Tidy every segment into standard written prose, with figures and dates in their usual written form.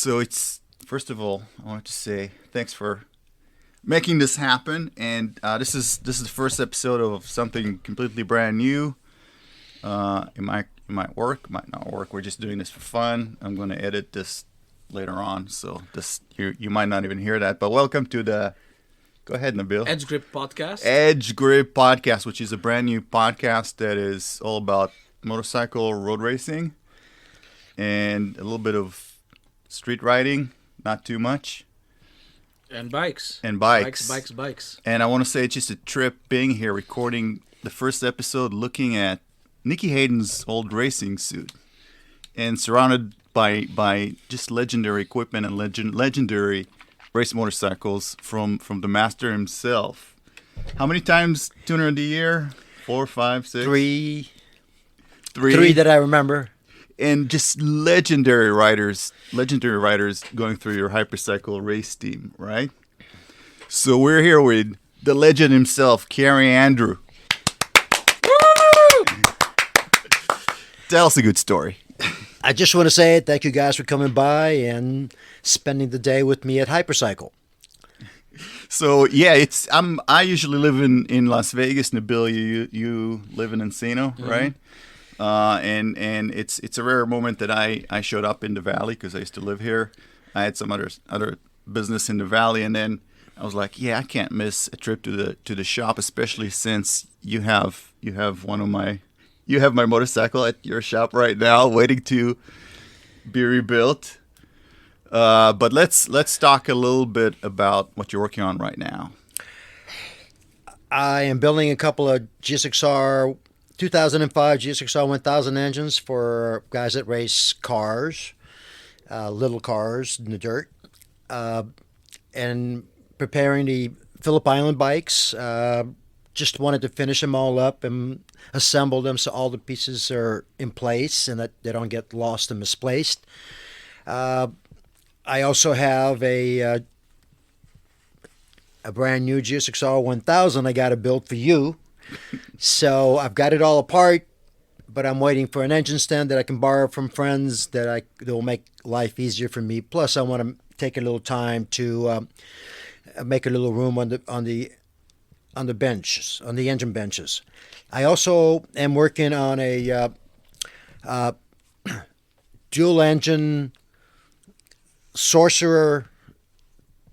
So it's first of all, I wanted to say thanks for making this happen, and this is the first episode of something completely brand new. It might work, might not work. We're just doing this for fun. I'm going to edit this later on, so this you might not even hear that. But welcome to the. Go ahead, Nabil. Edge Grip Podcast. Edge Grip Podcast, which is a brand new podcast that is all about motorcycle road racing and a little bit of street riding, not too much. And bikes. Bikes. And I want to say it's just a trip being here, recording the first episode, looking at Nicky Hayden's old racing suit, and surrounded by just legendary equipment and legendary race motorcycles from the master himself. How many times tuner of the year? 4, 5, 6? Three that I remember. And just legendary riders going through your hypercycle race team, right? So we're here with the legend himself, Kerry Andrew. Woo! Tell us a good story. I just want to say thank you guys for coming by and spending the day with me at Hypercycle. So yeah, I usually live in Las Vegas. Nabil, you live in Encino, mm-hmm. right? And it's a rare moment that I showed up in the valley because I used to live here. I had some other business in the valley, and then I was like, yeah, I can't miss a trip to the shop, especially since you have my motorcycle at your shop right now, waiting to be rebuilt. But let's talk a little bit about what you're working on right now. I am building a couple of GSXR 2005 GSXR 1000 engines for guys that race cars, little cars in the dirt, and preparing the Phillip Island bikes. Just wanted to finish them all up and assemble them so all the pieces are in place and that they don't get lost and misplaced. I also have a brand new GSXR 1000 I got to build for you. So I've got it all apart, but I'm waiting for an engine stand that I can borrow from friends that will make life easier for me. Plus, I want to take a little time to make a little room on the benches, on the engine benches. I also am working on a dual engine Sorcerer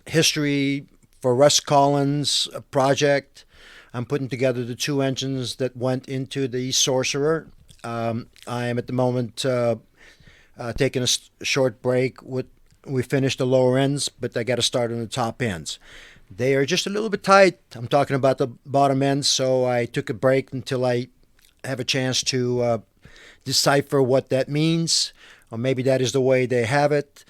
history for Russ Collins project. I'm putting together the two engines that went into the Sorcerer. I am at the moment taking a short break. We finished the lower ends, but I got to start on the top ends. They are just a little bit tight. I'm talking about the bottom ends, so I took a break until I have a chance to decipher what that means, or maybe that is the way they have it.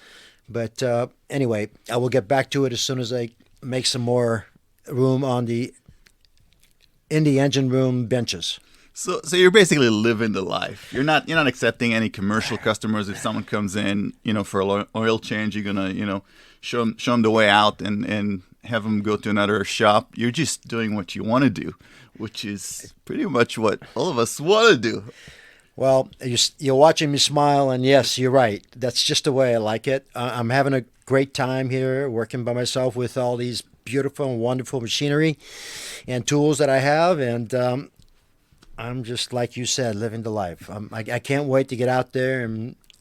But anyway, I will get back to it as soon as I make some more room in the engine room benches. So you're basically living the life. You're not accepting any commercial customers. If someone comes in, for an oil change, you're gonna, show them the way out and have them go to another shop. You're just doing what you want to do, which is pretty much what all of us want to do. Well, you're watching me smile, and yes, you're right. That's just the way I like it. I'm having a great time here working by myself with all these beautiful and wonderful machinery and tools that I have, and I'm just, like you said, living the life. I can't wait to get out there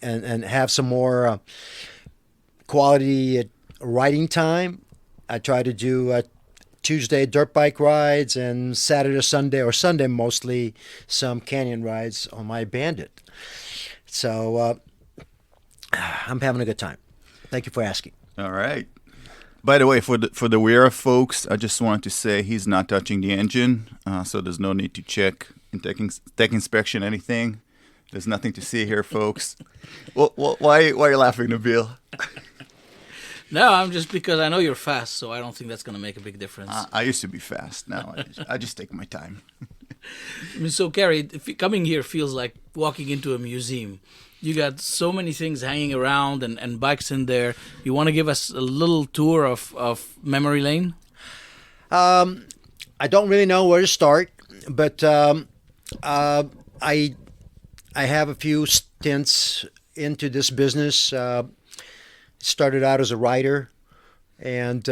and have some more quality riding time. I try to do Tuesday dirt bike rides and Saturday, Sunday, or Sunday mostly, some canyon rides on my Bandit. So I'm having a good time. Thank you for asking. All right. By the way, for the Weir folks, I just wanted to say he's not touching the engine, so there's no need to check in tech inspection anything. There's nothing to see here, folks. Why are you laughing, Nabil? No, I'm just because I know you're fast, so I don't think that's going to make a big difference. I used to be fast. Now I just take my time. I mean, so, Kerry, coming here feels like walking into a museum. You got so many things hanging around and bikes in there. You want to give us a little tour of memory lane? I don't really know where to start, but I have a few stints into this business. Started out as a writer, and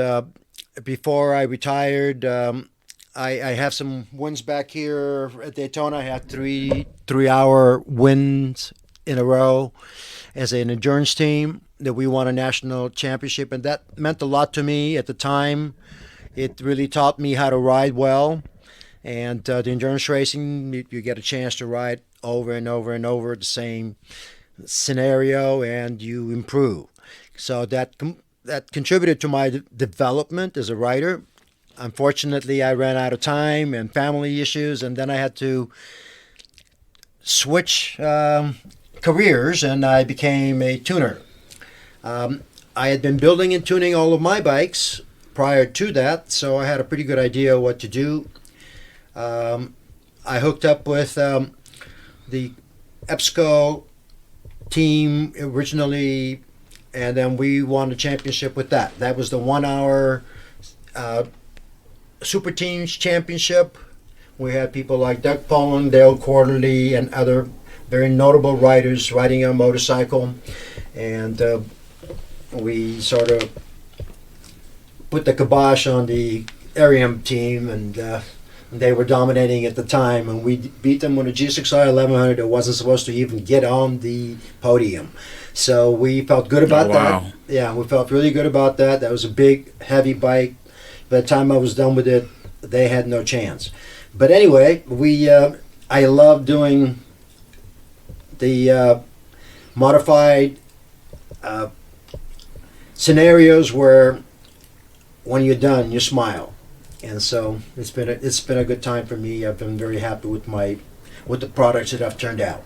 before I retired, I have some wins back here at Daytona. I had three-hour wins in a row as an endurance team that we won a national championship, and that meant a lot to me at the time. It really taught me how to ride well, and the endurance racing, you get a chance to ride over and over and over the same scenario, and you improve. So that contributed to my development as a writer. Unfortunately, I ran out of time and family issues, and then I had to switch careers, and I became a tuner. I had been building and tuning all of my bikes prior to that, so I had a pretty good idea what to do. I hooked up with the EBSCO team originally, and then we won a championship with that. That was the 1 hour Super Teams Championship. We had people like Doug Poland, Dale Quarterly, and other very notable riders riding a motorcycle, and we sort of put the kibosh on the Arium team, and they were dominating at the time, and we beat them with a G6R 1100 that wasn't supposed to even get on the podium. So we felt good about that. Yeah, we felt really good about that. That was a big, heavy bike. By the time I was done with it, they had no chance. But anyway, I love doing the modified scenarios where when you're done, you smile. And so it's been a good time for me. I've been very happy with the products that have turned out.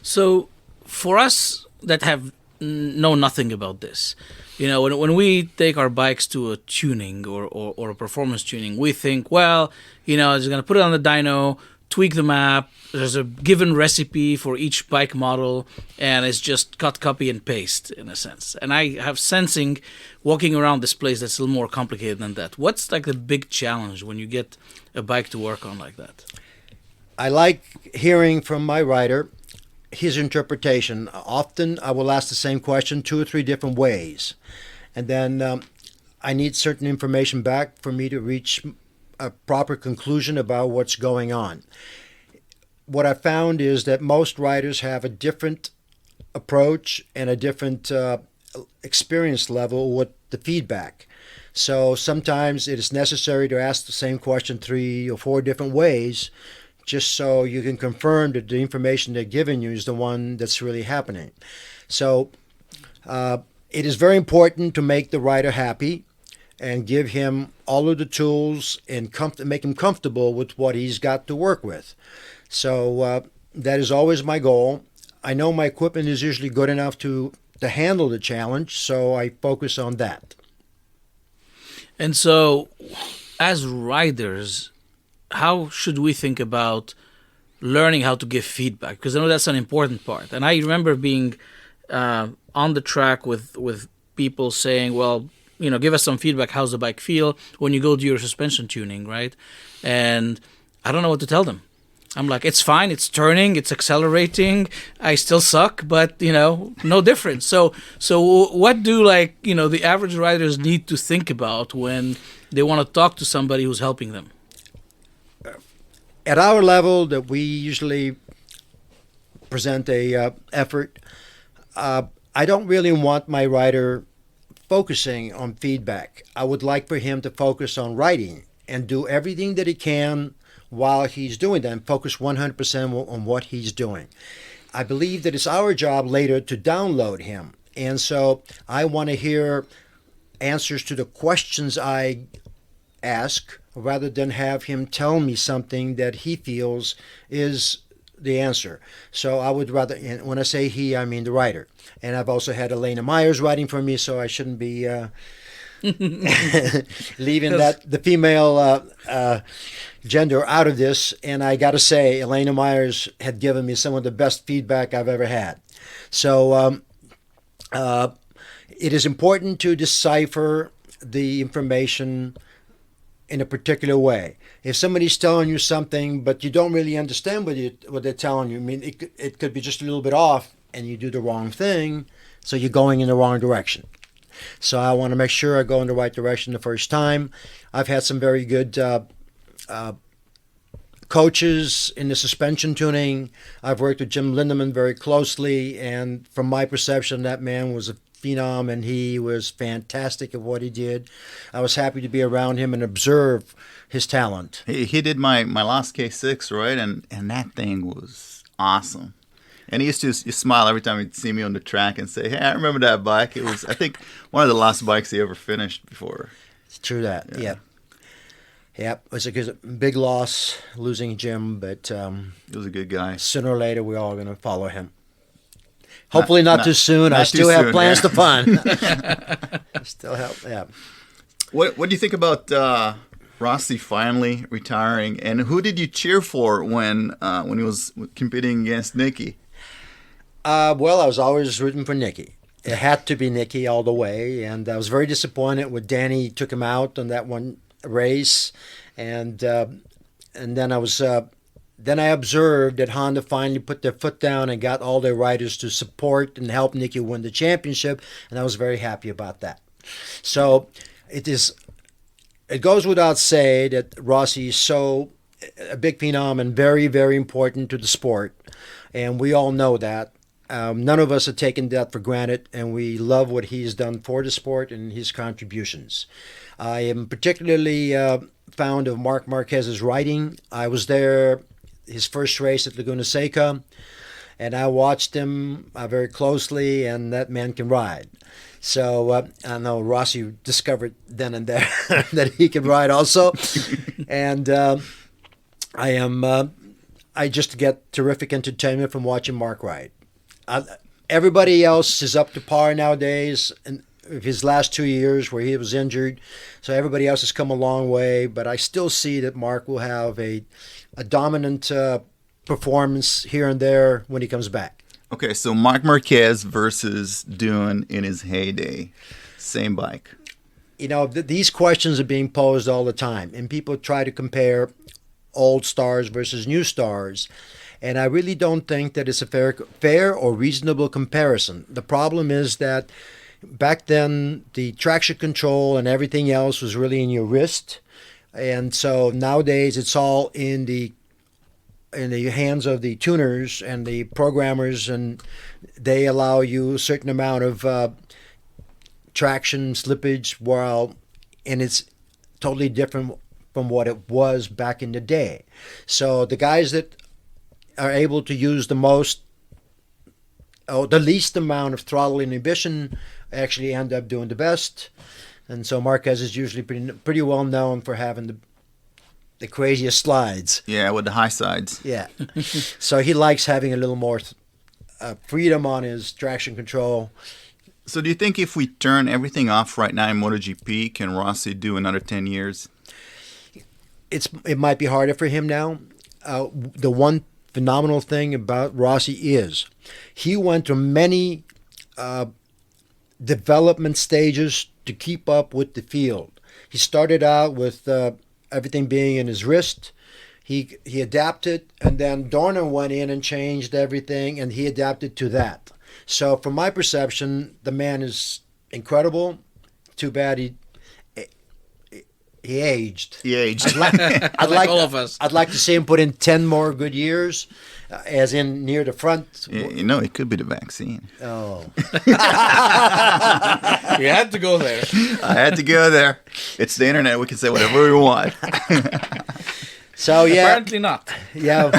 So for us that have know nothing about this, when we take our bikes to a tuning or a performance tuning, we think, well, it's going to put it on the dyno, tweak the map, there's a given recipe for each bike model, and it's just cut, copy, and paste in a sense. And I have sensing walking around this place that's a little more complicated than that. What's like the big challenge when you get a bike to work on like that? I like hearing from my rider his interpretation. Often I will ask the same question 2 or 3 different ways, and then I need certain information back for me to reach a proper conclusion about what's going on. What I found is that most riders have a different approach and a different experience level with the feedback. So sometimes it is necessary to ask the same question 3 or 4 different ways, just so you can confirm that the information they're giving you is the one that's really happening. So it is very important to make the rider happy and give him all of the tools and make him comfortable with what he's got to work with. So that is always my goal. I know my equipment is usually good enough to handle the challenge, so I focus on that. And so, as riders, how should we think about learning how to give feedback? Because I know that's an important part. And I remember being on the track with people saying, well, give us some feedback. How's the bike feel when you go do your suspension tuning, right? And I don't know what to tell them. I'm like, it's fine. It's turning. It's accelerating. I still suck, but no difference. So what do the average riders need to think about when they want to talk to somebody who's helping them? At our level that we usually present a effort, I don't really want my rider focusing on feedback. I would like for him to focus on writing and do everything that he can while he's doing that and focus 100% on what he's doing. I believe that it's our job later to download him. And so I want to hear answers to the questions I ask rather than have him tell me something that he feels is the answer. So I would rather, and when I say he, I mean the writer. And I've also had Elena Myers writing for me, so I shouldn't be leaving the female gender out of this. And I got to say, Elena Myers had given me some of the best feedback I've ever had. So it is important to decipher the information in a particular way. If somebody's telling you something, but you don't really understand what they're telling you, I mean, it could be just a little bit off, and you do the wrong thing, So you're going in the wrong direction. So I want to make sure I go in the right direction the first time. I've had some very good coaches in the suspension tuning. I've worked with Jim Lindemann very closely, and from my perception, that man was a phenom, and he was fantastic at what he did. I was happy to be around him and observe his talent. He did my last K6, right? And that thing was awesome. And he used to smile every time he'd see me on the track and say, "Hey, I remember that bike." It was, I think, one of the last bikes he ever finished before. It's true that, yeah. Yep, it was a big loss losing Jim, but He was a good guy. sooner or later we're all going to follow him. Hopefully not too soon. I not still too have soon, plans yeah. to fun. Still have, yeah. What do you think about Rossi finally retiring? And who did you cheer for when he was competing against Nicky? Well, I was always rooting for Nicky. It had to be Nicky all the way, and I was very disappointed when Danny took him out on that one race, and then I observed that Honda finally put their foot down and got all their riders to support and help Nicky win the championship, and I was very happy about that. So it goes without say that Rossi is so a big phenom and very, very important to the sport, and we all know that. None of us have taken that for granted, and we love what he's done for the sport and his contributions. I am particularly fond of Marc Marquez's riding. I was there his first race at Laguna Seca, and I watched him very closely, and that man can ride. So I know Rossi discovered then and there that he can ride also, and I just get terrific entertainment from watching Marc ride. Everybody else is up to par nowadays, and his last 2 years where he was injured, so everybody else has come a long way, but I still see that Marc will have a dominant performance here and there when he comes back. Okay, so Marc Marquez versus Dune in his heyday. Same bike. You know, these questions are being posed all the time, and people try to compare old stars versus new stars. And I really don't think that it's a fair or reasonable comparison. The problem is that back then, the traction control and everything else was really in your wrist. And so nowadays, it's all in the hands of the tuners and the programmers, and they allow you a certain amount of traction, slippage, and it's totally different from what it was back in the day. So the guys that are able to use the least amount of throttle inhibition actually end up doing the best. And so Marquez is usually pretty well known for having the craziest slides. Yeah, with the high sides. Yeah. So he likes having a little more freedom on his traction control. So do you think if we turn everything off right now in MotoGP, can Rossi do another 10 years? It might be harder for him now. The one phenomenal thing about Rossi is he went through many development stages to keep up with the field. He started out with everything being in his wrist. He adapted, and then Dorner went in and changed everything, and he adapted to that. So from my perception, the man is incredible. Too bad he aged. He aged. I'd Like all of us. I'd like to see him put in 10 more good years, as in near the front. You know, it could be the vaccine. Oh. You had to go there. I had to go there. It's the internet. We can say whatever we want. So, yeah. Apparently not. Yeah.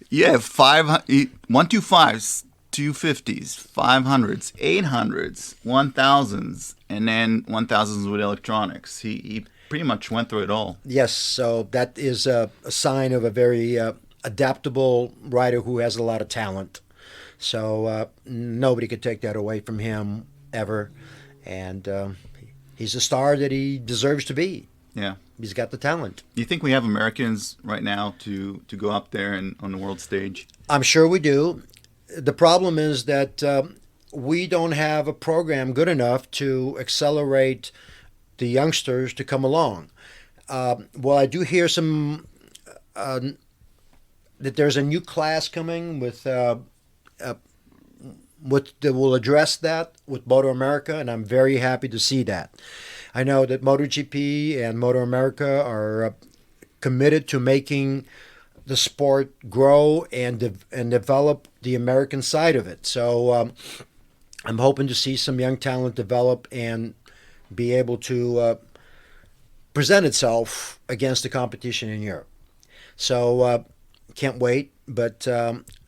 Yeah, 125s, 250s, 500s, 800s, 1000s, and then 1000s with electronics. He pretty much went through it all. Yes, so that is a sign of a very adaptable rider who has a lot of talent. So nobody could take that away from him ever. And he's a star that he deserves to be. Yeah. He's got the talent. Do you think we have Americans right now to go up there and on the world stage? I'm sure we do. The problem is that we don't have a program good enough to accelerate the youngsters to come along. Well, I do hear some that there's a new class coming with that will address that with Motoamerica, and I'm very happy to see that. I know that MotoGP and Motoamerica are committed to making the sport grow and develop the American side of it. So I'm hoping to see some young talent develop and be able to present itself against the competition in Europe. So can't wait, but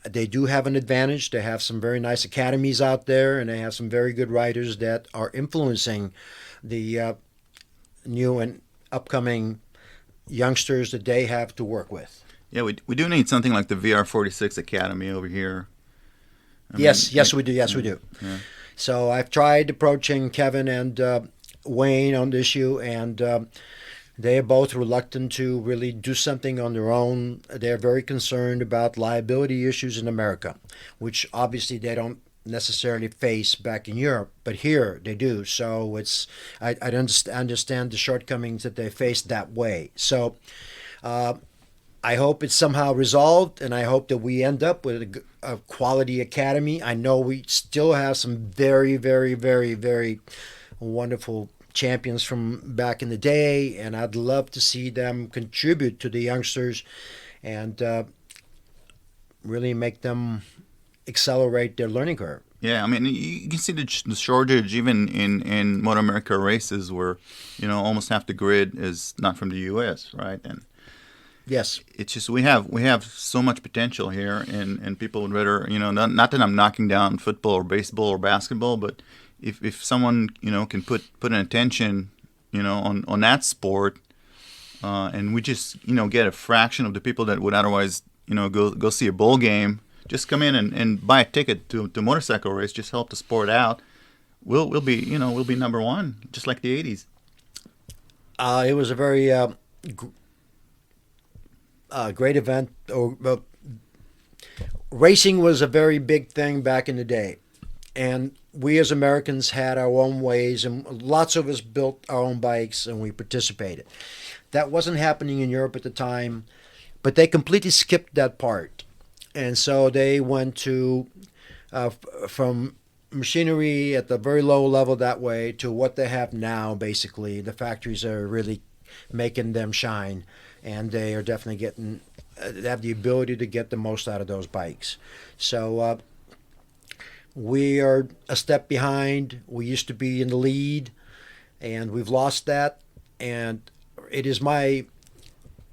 they do have an advantage. They have some very nice academies out there, and they have some very good riders that are influencing the new and upcoming youngsters that they have to work with. Yeah, we do need something like the VR46 Academy over here. Yes, we do. Yes, we do. Yeah. So I've tried approaching Kevin and Wayne on the issue, and they are both reluctant to really do something on their own. They're very concerned about liability issues in America, which obviously they don't necessarily face back in Europe, but here they do. So I understand the shortcomings that they face that way. So I hope it's somehow resolved, and I hope that we end up with a quality academy. I know we still have some very, very, very, very wonderful champions from back in the day, and I'd love to see them contribute to the youngsters and really make them accelerate their learning curve. Yeah, I mean, you can see the shortage even in Motoamerica races where, almost half the grid is not from the U.S., right? And yes, it's just we have so much potential here, and people would rather, not that I'm knocking down football or baseball or basketball, but if someone can put an attention on that sport, and we just get a fraction of the people that would otherwise go see a bowl game, just come in and buy a ticket to a motorcycle race, just help the sport out. We'll be number one, just like the '80s. It was a very great event. Racing was a very big thing back in the day, and we as Americans had our own ways, and lots of us built our own bikes and we participated. That wasn't happening in Europe at the time, but they completely skipped that part. And so they went to from machinery at the very low level that way to what they have now. Basically, the factories are really making them shine, and they are definitely they have the ability to get the most out of those bikes. So we are a step behind. We used to be in the lead, and we've lost that. And it is my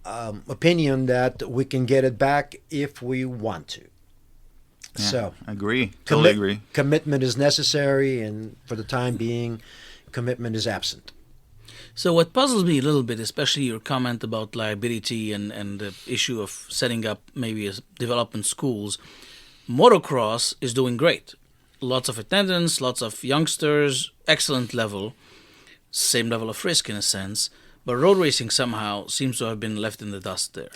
opinion that we can get it back if we want to. Yeah, so agree. Totally agree. Commitment is necessary, and for the time being, commitment is absent. So what puzzles me a little bit, especially your comment about liability and the issue of setting up maybe development schools, motocross is doing great. Lots of attendance, lots of youngsters, excellent level, same level of risk in a sense, but road racing somehow seems to have been left in the dust there.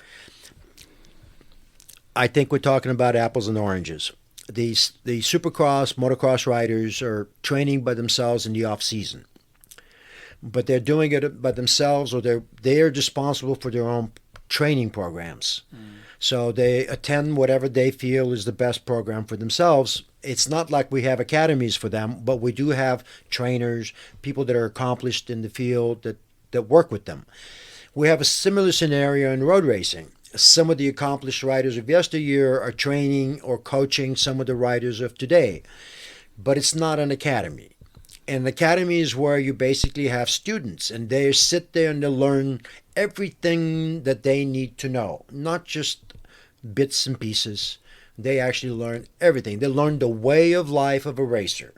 I think we're talking about apples and oranges. The supercross, motocross riders are training by themselves in the off season, but they're doing it by themselves, or they're responsible for their own training programs. So they attend whatever they feel is the best program for themselves. It's not like we have academies for them, but we do have trainers, people that are accomplished in the field that work with them. We have a similar scenario in road racing. Some of the accomplished riders of yesteryear are training or coaching some of the riders of today, but it's not an academy. An academy is where you basically have students, and they sit there and they learn everything that they need to know, not just bits and pieces. They actually learn everything. They learn the way of life of a racer.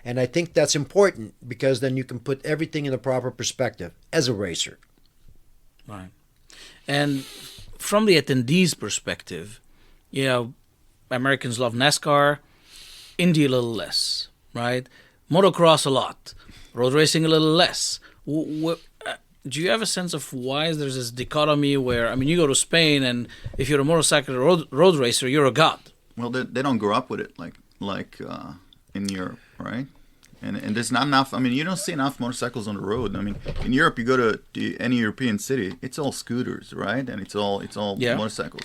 And I think that's important, because then you can put everything in the proper perspective as a racer. Right. And from the attendees' perspective, Americans love NASCAR, Indy a little less, right? Motocross a lot, road racing a little less. Do you have a sense of why there's this dichotomy where, you go to Spain, and if you're a motorcycle road racer, you're a god? Well, they don't grow up with it like in Europe, right? And there's not enough. You don't see enough motorcycles on the road. In Europe, you go to any European city, it's all scooters, right? And it's all Yeah. motorcycles.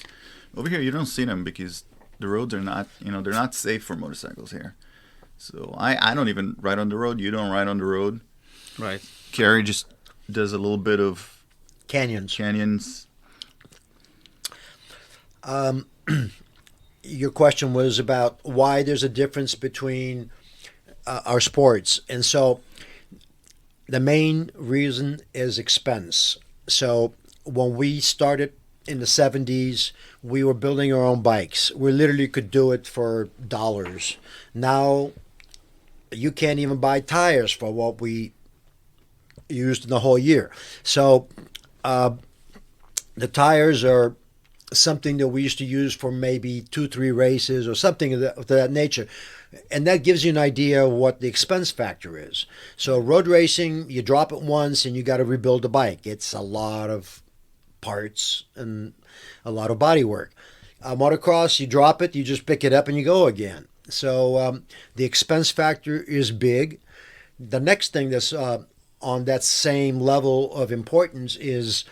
Over here, you don't see them because the roads are not, they're not safe for motorcycles here. So I don't even ride on the road. You don't ride on the road. Right. Carrie just does a little bit of Canyons. Your question was about why there's a difference between our sports. And so the main reason is expense. So when we started in the 70s, we were building our own bikes. We literally could do it for dollars. Now you can't even buy tires for what we used in the whole year. So the tires are something that we used to use for maybe 2-3 races or something of that nature. And that gives you an idea of what the expense factor is. So road racing, you drop it once and you got to rebuild the bike. It's a lot of parts and a lot of body work. Motocross, you drop it, you just pick it up and you go again. So the expense factor is big. The next thing that's on that same level of importance is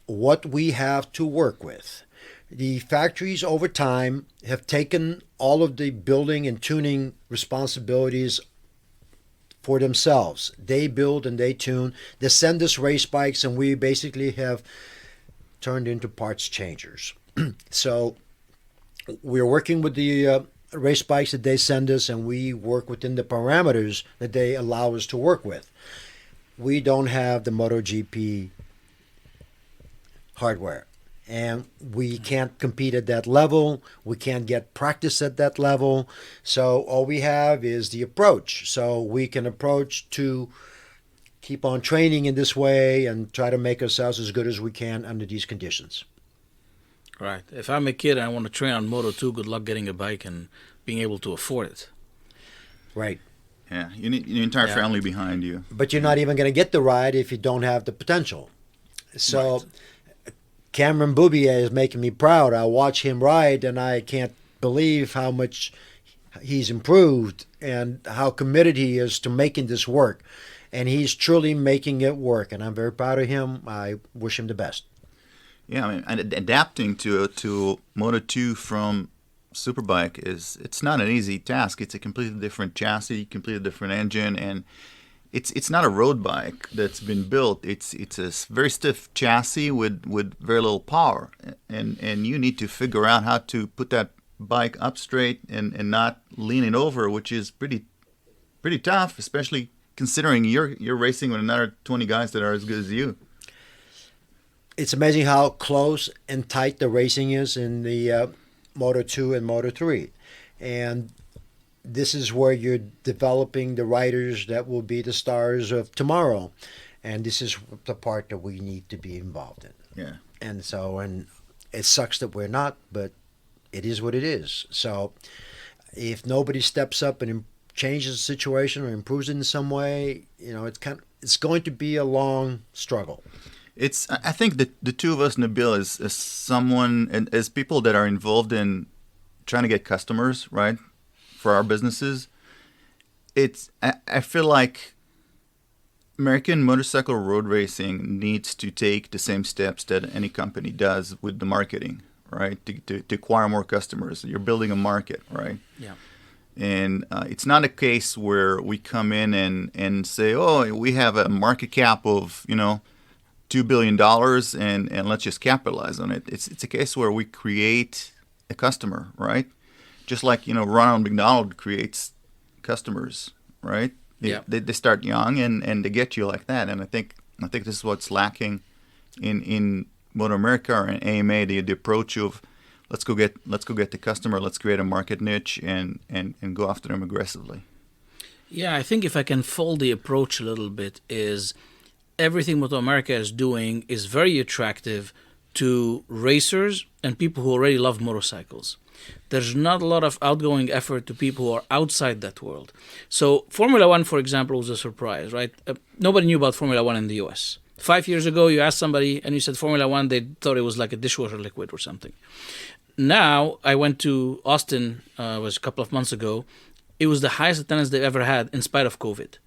what we have to work with. The factories over time have taken all of the building and tuning responsibilities for themselves. They build and they tune. They send us race bikes and we basically have turned into parts changers. So we're working with the race bikes that they send us and we work within the parameters that they allow us to work with. We don't have the MotoGP hardware. And we can't compete at that level. We can't get practice at that level. So all we have is the approach. So we can approach to keep on training in this way and try to make ourselves as good as we can under these conditions. Right. If I'm a kid and I want to train on Moto 2, good luck getting a bike and being able to afford it. Right. Yeah, you need your entire family behind you. But you're not even going to get the ride if you don't have the potential. So Right. Cameron Boubier is making me proud. I watch him ride and I can't believe how much he's improved and how committed he is to making this work. And he's truly making it work. And I'm very proud of him. I wish him the best. Yeah, I mean, and adapting to Moto 2 from Superbike it's not an easy task. It's a completely different chassis, completely different engine, and it's not a road bike that's been built. It's a very stiff chassis with very little power, and you need to figure out how to put that bike up straight and not lean it over, which is pretty tough, especially considering you're racing with another 20 guys that are as good as you. It's amazing how close and tight the racing is in the Moto 2 and Moto 3. And this is where you're developing the riders that will be the stars of tomorrow. And this is the part that we need to be involved in. Yeah. And it sucks that we're not, but it is what it is. So if nobody steps up and changes the situation or improves it in some way, it's going to be a long struggle. I think the two of us, Nabil, as someone and as people that are involved in trying to get customers, right, for our businesses, I feel like American motorcycle road racing needs to take the same steps that any company does with the marketing, right, to acquire more customers. You're building a market, right? Yeah. And it's not a case where we come in and say, oh, we have a market cap of, $2 billion and let's just capitalize on it. It's a case where we create a customer, right? Just like, Ronald McDonald creates customers, right? They start young and they get you like that. And I think this is what's lacking in Motoamerica or in AMA, the approach of let's go get the customer, let's create a market niche and go after them aggressively. Yeah, I think if I can fold the approach a little bit is everything Motoamerica is doing is very attractive to racers and people who already love motorcycles. There's not a lot of outgoing effort to people who are outside that world. So Formula One, for example, was a surprise, right? Nobody knew about Formula One in the US. 5 years ago, you asked somebody and you said Formula One, they thought it was like a dishwasher liquid or something. Now, I went to Austin, was a couple of months ago. It was the highest attendance they've ever had in spite of COVID.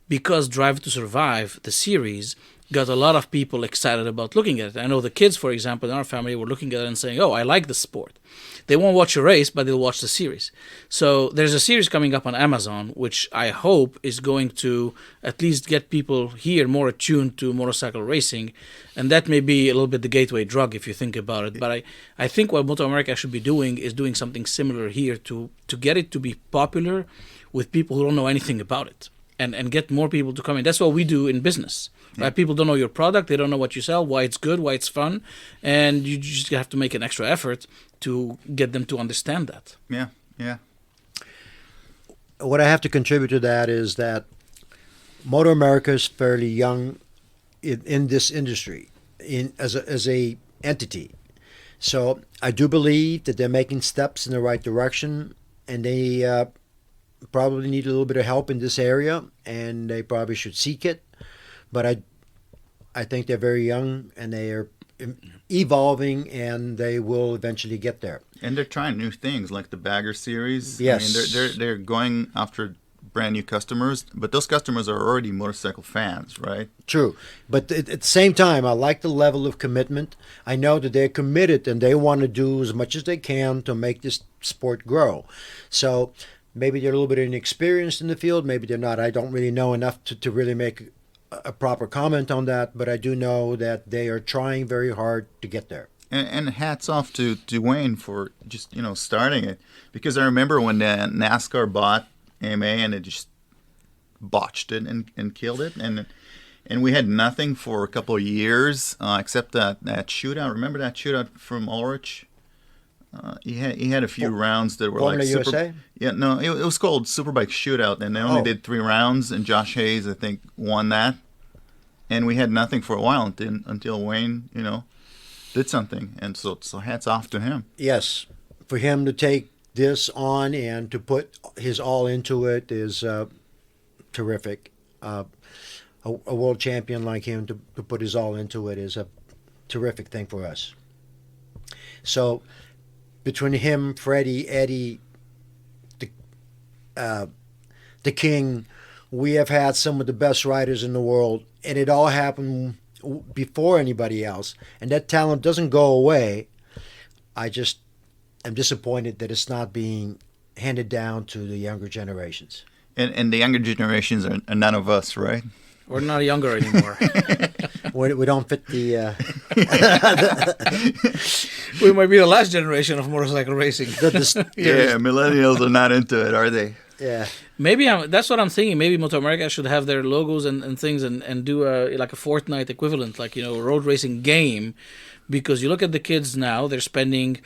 Because Drive to Survive, the series, got a lot of people excited about looking at it. I know the kids, for example, in our family were looking at it and saying, "Oh, I like the sport." They won't watch a race, but they'll watch the series. So there's a series coming up on Amazon, which I hope is going to at least get people here more attuned to motorcycle racing. And that may be a little bit the gateway drug if you think about it. But I think what Motoamerica should be doing is doing something similar here to get it to be popular with people who don't know anything about it. And get more people to come in. That's what we do in business. Yeah. Right? People don't know your product. They don't know what you sell, why it's good, why it's fun. And you just have to make an extra effort to get them to understand that. Yeah, yeah. What I have to contribute to that is that Motoamerica is fairly young in this industry, as a entity. So I do believe that they're making steps in the right direction, and they probably need a little bit of help in this area, and they probably should seek it. But I think they're very young, and they are evolving, and they will eventually get there. And they're trying new things like the Bagger series. Yes, I mean, they're going after brand new customers, but those customers are already motorcycle fans, right? True, but at the same time, I like the level of commitment. I know that they're committed, and they want to do as much as they can to make this sport grow. So maybe they're a little bit inexperienced in the field. Maybe they're not. I don't really know enough to really make a proper comment on that, but I do know that they are trying very hard to get there. And hats off to Wayne for just, starting it. Because I remember when NASCAR bought AMA and it just botched it and killed it. And we had nothing for a couple of years except that shootout. Remember that shootout from Ulrich? He had a few rounds that were Formula like USA? Yeah, no, it was called Superbike Shootout, and they only did 3 rounds, and Josh Hayes, I think, won that. And we had nothing for a while until Wayne, did something, and so hats off to him. Yes, for him to take this on and to put his all into it is terrific. A world champion like him to put his all into it is a terrific thing for us. So between him, Freddie, Eddie, the King, we have had some of the best riders in the world, and it all happened before anybody else. And that talent doesn't go away. I just am disappointed that it's not being handed down to the younger generations. And the younger generations are none of us, right? We're not younger anymore. We don't fit the... We might be the last generation of motorcycle racing. Yeah, millennials are not into it, are they? Yeah. Maybe that's what I'm thinking. Maybe Motoamerica should have their logos and things and do like a Fortnite equivalent, like, a road racing game. Because you look at the kids now, they're spending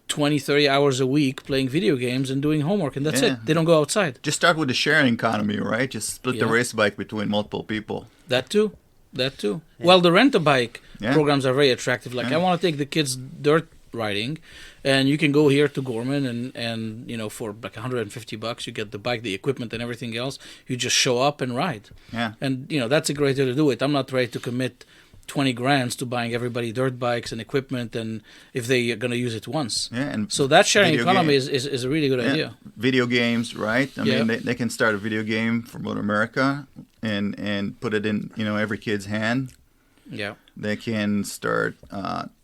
20, 30 hours a week playing video games and doing homework, and that's it. They don't go outside. Just start with the sharing economy, right? Just split the race bike between multiple people. That too. Yeah. Well, the rent-a-bike programs are very attractive. Like, I want to take the kids dirt riding, and you can go here to Gorman and for like $150 you get the bike, the equipment, and everything else. You just show up and ride. Yeah. And that's a great way to do it. I'm not ready to commit 20 grand to buying everybody dirt bikes and equipment, and if they are going to use it once. Yeah, and so that sharing economy is a really good idea. Video games, right? I mean, they can start a video game for Motoamerica and put it in every kid's hand. Yeah. They can start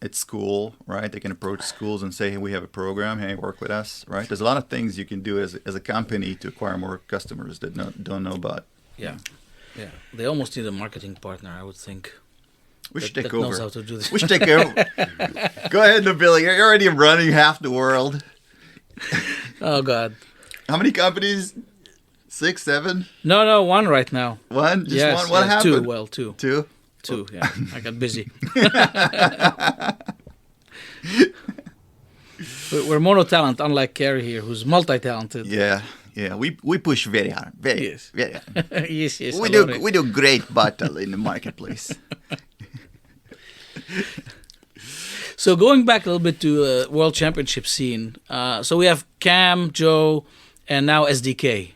at school, right? They can approach schools and say, hey, we have a program. Hey, work with us, right? There's a lot of things you can do as a company to acquire more customers that don't know about. Yeah. They almost need a marketing partner, I would think. We should take over. Knows how to do this. We should take over. Go ahead, Nabil. You're already running half the world. Oh, God. How many companies? 6, 7? No, one right now. One? Just one? What happened? 2. Well, 2. 2? 2, yeah. I got busy. We're mono-talent, unlike Kerry here, who's multi-talented. Yeah. We push very hard. Very hard. Yes. We do great battle in the marketplace. So going back a little bit to the World Championship scene, so we have Cam, Joe, and now SDK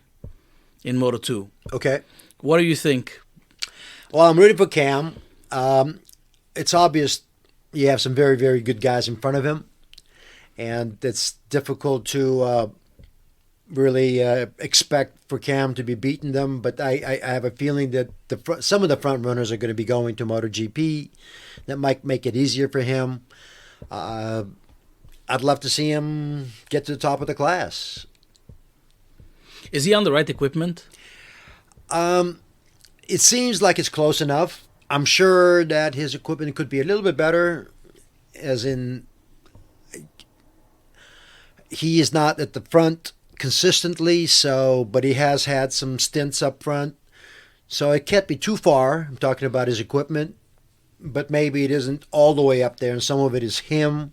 in Moto 2. Okay. What do you think? Well, I'm rooting for Cam. It's obvious you have some very, very good guys in front of him, and it's difficult to really expect for Cam to be beating them, but I have a feeling that some of the front runners are going to be going to MotoGP. That might make it easier for him. I'd love to see him get to the top of the class. Is he on the right equipment? It seems like it's close enough. I'm sure that his equipment could be a little bit better, as in he is not at the front consistently, but he has had some stints up front. So it can't be too far. I'm talking about his equipment, but maybe it isn't all the way up there, and some of it is him,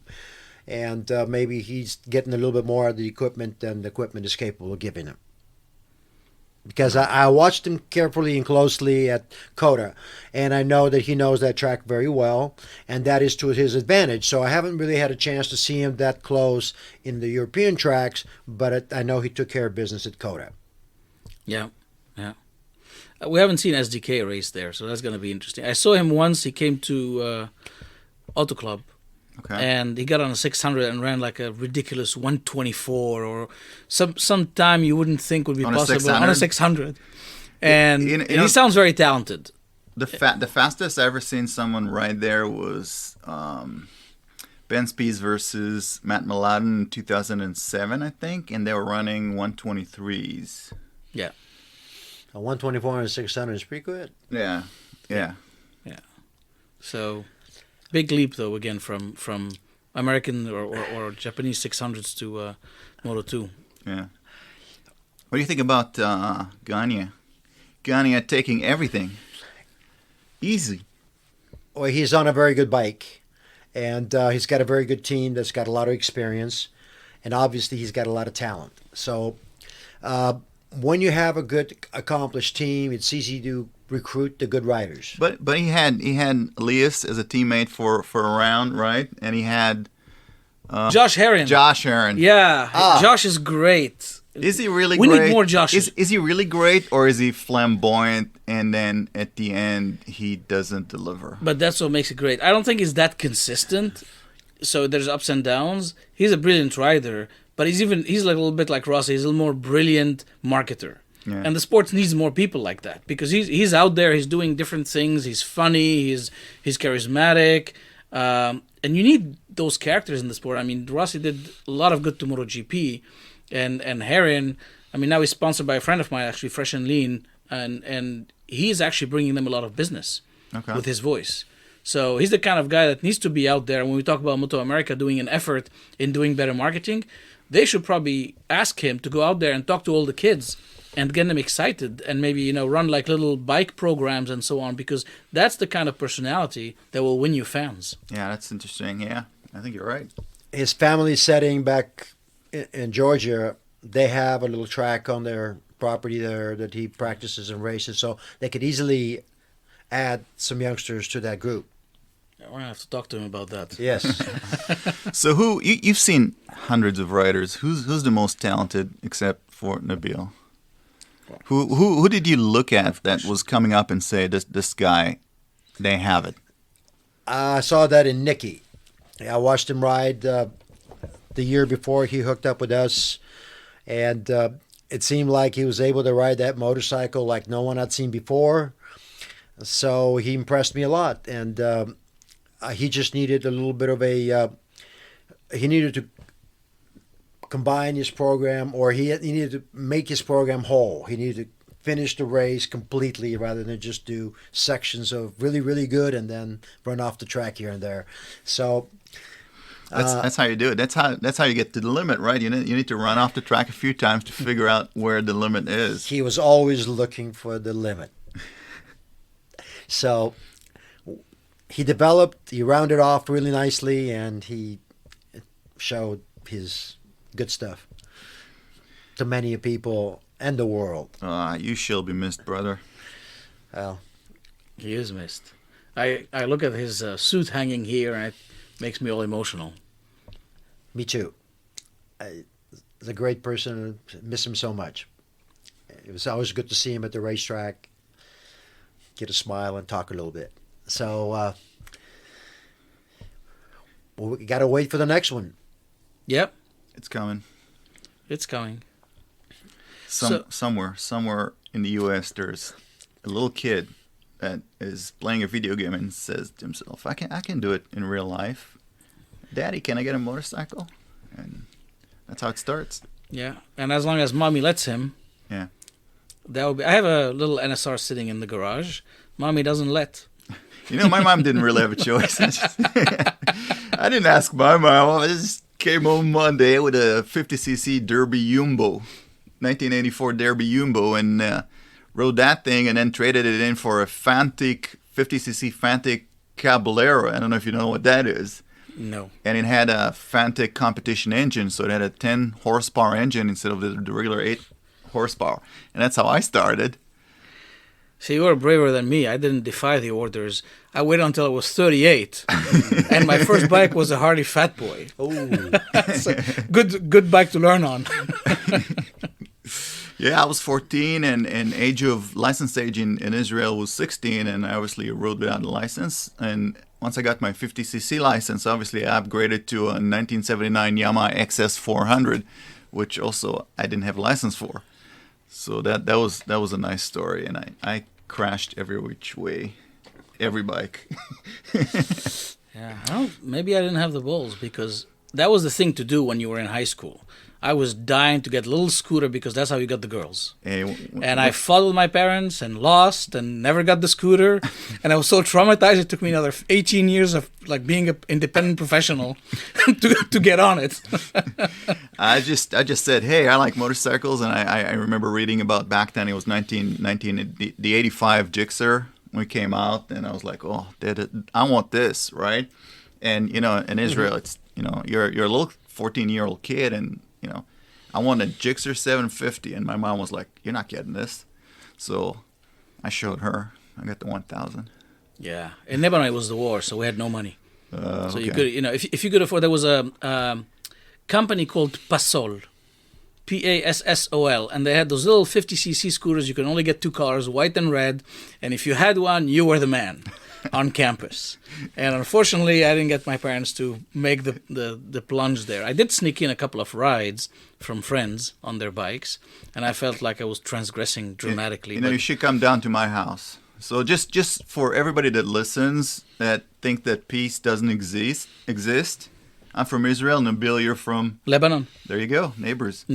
and maybe he's getting a little bit more out of the equipment than the equipment is capable of giving him. Because I watched him carefully and closely at COTA, and I know that he knows that track very well, and that is to his advantage. So I haven't really had a chance to see him that close in the European tracks, but I know he took care of business at COTA. Yeah. We haven't seen SDK race there, so that's going to be interesting. I saw him once. He came to Auto Club. Okay. And he got on a 600 and ran like a ridiculous 124 or some time you wouldn't think would be on possible on a 600. And you know, he sounds very talented. The fastest I ever seen someone ride there was Ben Spies versus Matt Mladen in 2007, I think, and they were running 123s. Yeah. A 124 and a 600 is pretty good. Yeah. So... big leap, though, again, from American or Japanese 600s to Moto 2. Yeah. What do you think about Gagne? Gagne taking everything. Easy. Well, he's on a very good bike, and he's got a very good team that's got a lot of experience, and obviously he's got a lot of talent. So when you have a good, accomplished team, it's easy to recruit the good riders. But he had Elias as a teammate for a round, right? And he had Josh Herrin. Yeah, Josh is great. Is he really we great? We need more Joshes. Is he really great, or is he flamboyant and then at the end he doesn't deliver? But that's what makes it great. I don't think he's that consistent. So there's ups and downs. He's a brilliant rider, but he's like a little bit like Rossi. He's a little more brilliant marketer. Yeah. And the sport needs more people like that, because he's out there, he's doing different things, he's funny, he's charismatic, and you need those characters in the sport. I mean, Rossi did a lot of good to MotoGP, and Herrin, I mean, now he's sponsored by a friend of mine, actually, Fresh and Lean, and he's actually bringing them a lot of business with his voice. So he's the kind of guy that needs to be out there. When we talk about Motoamerica doing an effort in doing better marketing, they should probably ask him to go out there and talk to all the kids and get them excited, and maybe run like little bike programs and so on, because that's the kind of personality that will win you fans. Yeah, that's interesting. Yeah, I think you're right. His family setting back in Georgia, they have a little track on their property there that he practices and races, so they could easily add some youngsters to that group. We're gonna have to talk to him about that. Yes. So you've seen hundreds of riders. Who's the most talented except for Nabil? Who did you look at that was coming up and say, this guy, they have it? I saw that in Nicky. I watched him ride the year before he hooked up with us, and it seemed like he was able to ride that motorcycle like no one I'd seen before. So he impressed me a lot, and he just needed a little bit of he needed to combine his program, or he needed to make his program whole. He needed to finish the race completely rather than just do sections of really, really good and then run off the track here and there. So that's how you do it. That's how you get to the limit, right? You need to run off the track a few times to figure out where the limit is. He was always looking for the limit. So he rounded off really nicely, and he showed his good stuff to many people and the world. You shall be missed, brother. Well, he is missed. I look at his suit hanging here, and it makes me all emotional. Me too. He's a great person. I miss him so much. It was always good to see him at the racetrack, get a smile and talk a little bit. So we got to wait for the next one. Yep. It's coming. It's coming. Somewhere in the U.S. there's a little kid that is playing a video game and says to himself, I can do it in real life. Daddy, can I get a motorcycle? And that's how it starts. Yeah, and as long as mommy lets him, yeah, that would be. I have a little NSR sitting in the garage. Mommy doesn't let. My mom didn't really have a choice. I didn't ask my mom. I just came home one day with a 50cc Derby Jumbo, 1984 Derby Jumbo, and rode that thing and then traded it in for a Fantic 50cc Fantic Caballero. I don't know if you know what that is. No. And it had a Fantic competition engine, so it had a 10 horsepower engine instead of the regular 8 horsepower. And that's how I started. See, you were braver than me. I didn't defy the orders. I waited until I was 38. And my first bike was a Harley Fat Boy. Oh, It's a good bike to learn on. Yeah, I was 14, and license age in Israel was 16, and I obviously rode without a license. And once I got my 50cc license, obviously I upgraded to a 1979 Yamaha XS400, which also I didn't have a license for. So that was a nice story, and I crashed every which way, every bike. Yeah, maybe I didn't have the balls, because that was the thing to do when you were in high school. I was dying to get a little scooter because that's how you got the girls. And I fought with my parents and lost and never got the scooter. And I was so traumatized, it took me another 18 years of like being an independent professional to get on it. I just said, hey, I like motorcycles. And I remember reading about back then, it was the 85 Gixxer when it came out. And I was like, oh, I want this, right? And, in Israel, it's, you're a little 14-year-old kid, and I want a Gixxer 750, and my mom was like, "You're not getting this." So I showed her. I got the 1000. Yeah, in Lebanon it was the war, so we had no money. So okay. you could, if you could afford, there was a company called Passol, Passol, and they had those little 50cc scooters. You could only get 2 colors, white and red, and if you had one, you were the man on campus. And unfortunately, I didn't get my parents to make the plunge there. I did sneak in a couple of rides from friends on their bikes, and I felt like I was transgressing dramatically. You should come down to my house. So just for everybody that listens that think that peace doesn't exist, I'm from Israel. Nabil, you're from Lebanon. There you go, neighbors.